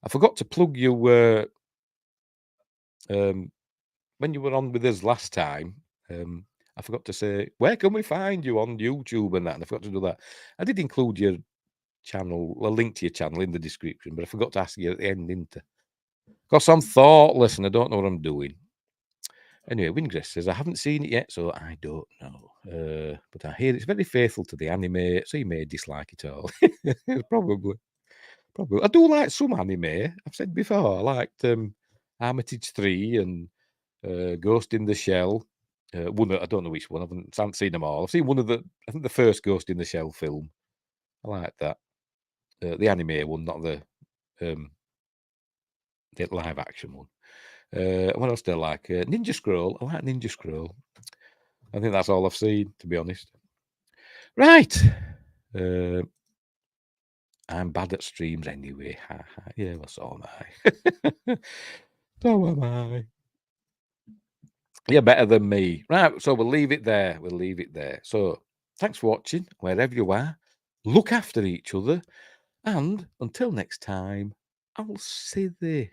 I forgot to plug you when you were on with us last time. I forgot to say, where can we find you on YouTube and that? And I forgot to do that. I did include your channel, a link to your channel in the description, but I forgot to ask you at the end, didn't I? Because I'm thoughtless and I don't know what I'm doing. Anyway, Wingris says, I haven't seen it yet, so I don't know. But I hear it's very faithful to the anime, so you may dislike it all. Probably. I do like some anime. I've said before, I liked Armitage 3 and Ghost in the Shell. One, I don't know which one. I haven't seen them all. I've seen I think the first Ghost in the Shell film. I like that. The anime one, not the live action one. What else do I like? Ninja Scroll. I like Ninja Scroll. I think that's all I've seen, to be honest. Right. I'm bad at streams anyway. Yeah, well, so am I. So am I. You're better than me. Right, so we'll leave it there. So thanks for watching, wherever you are. Look after each other. And until next time, I'll see thee.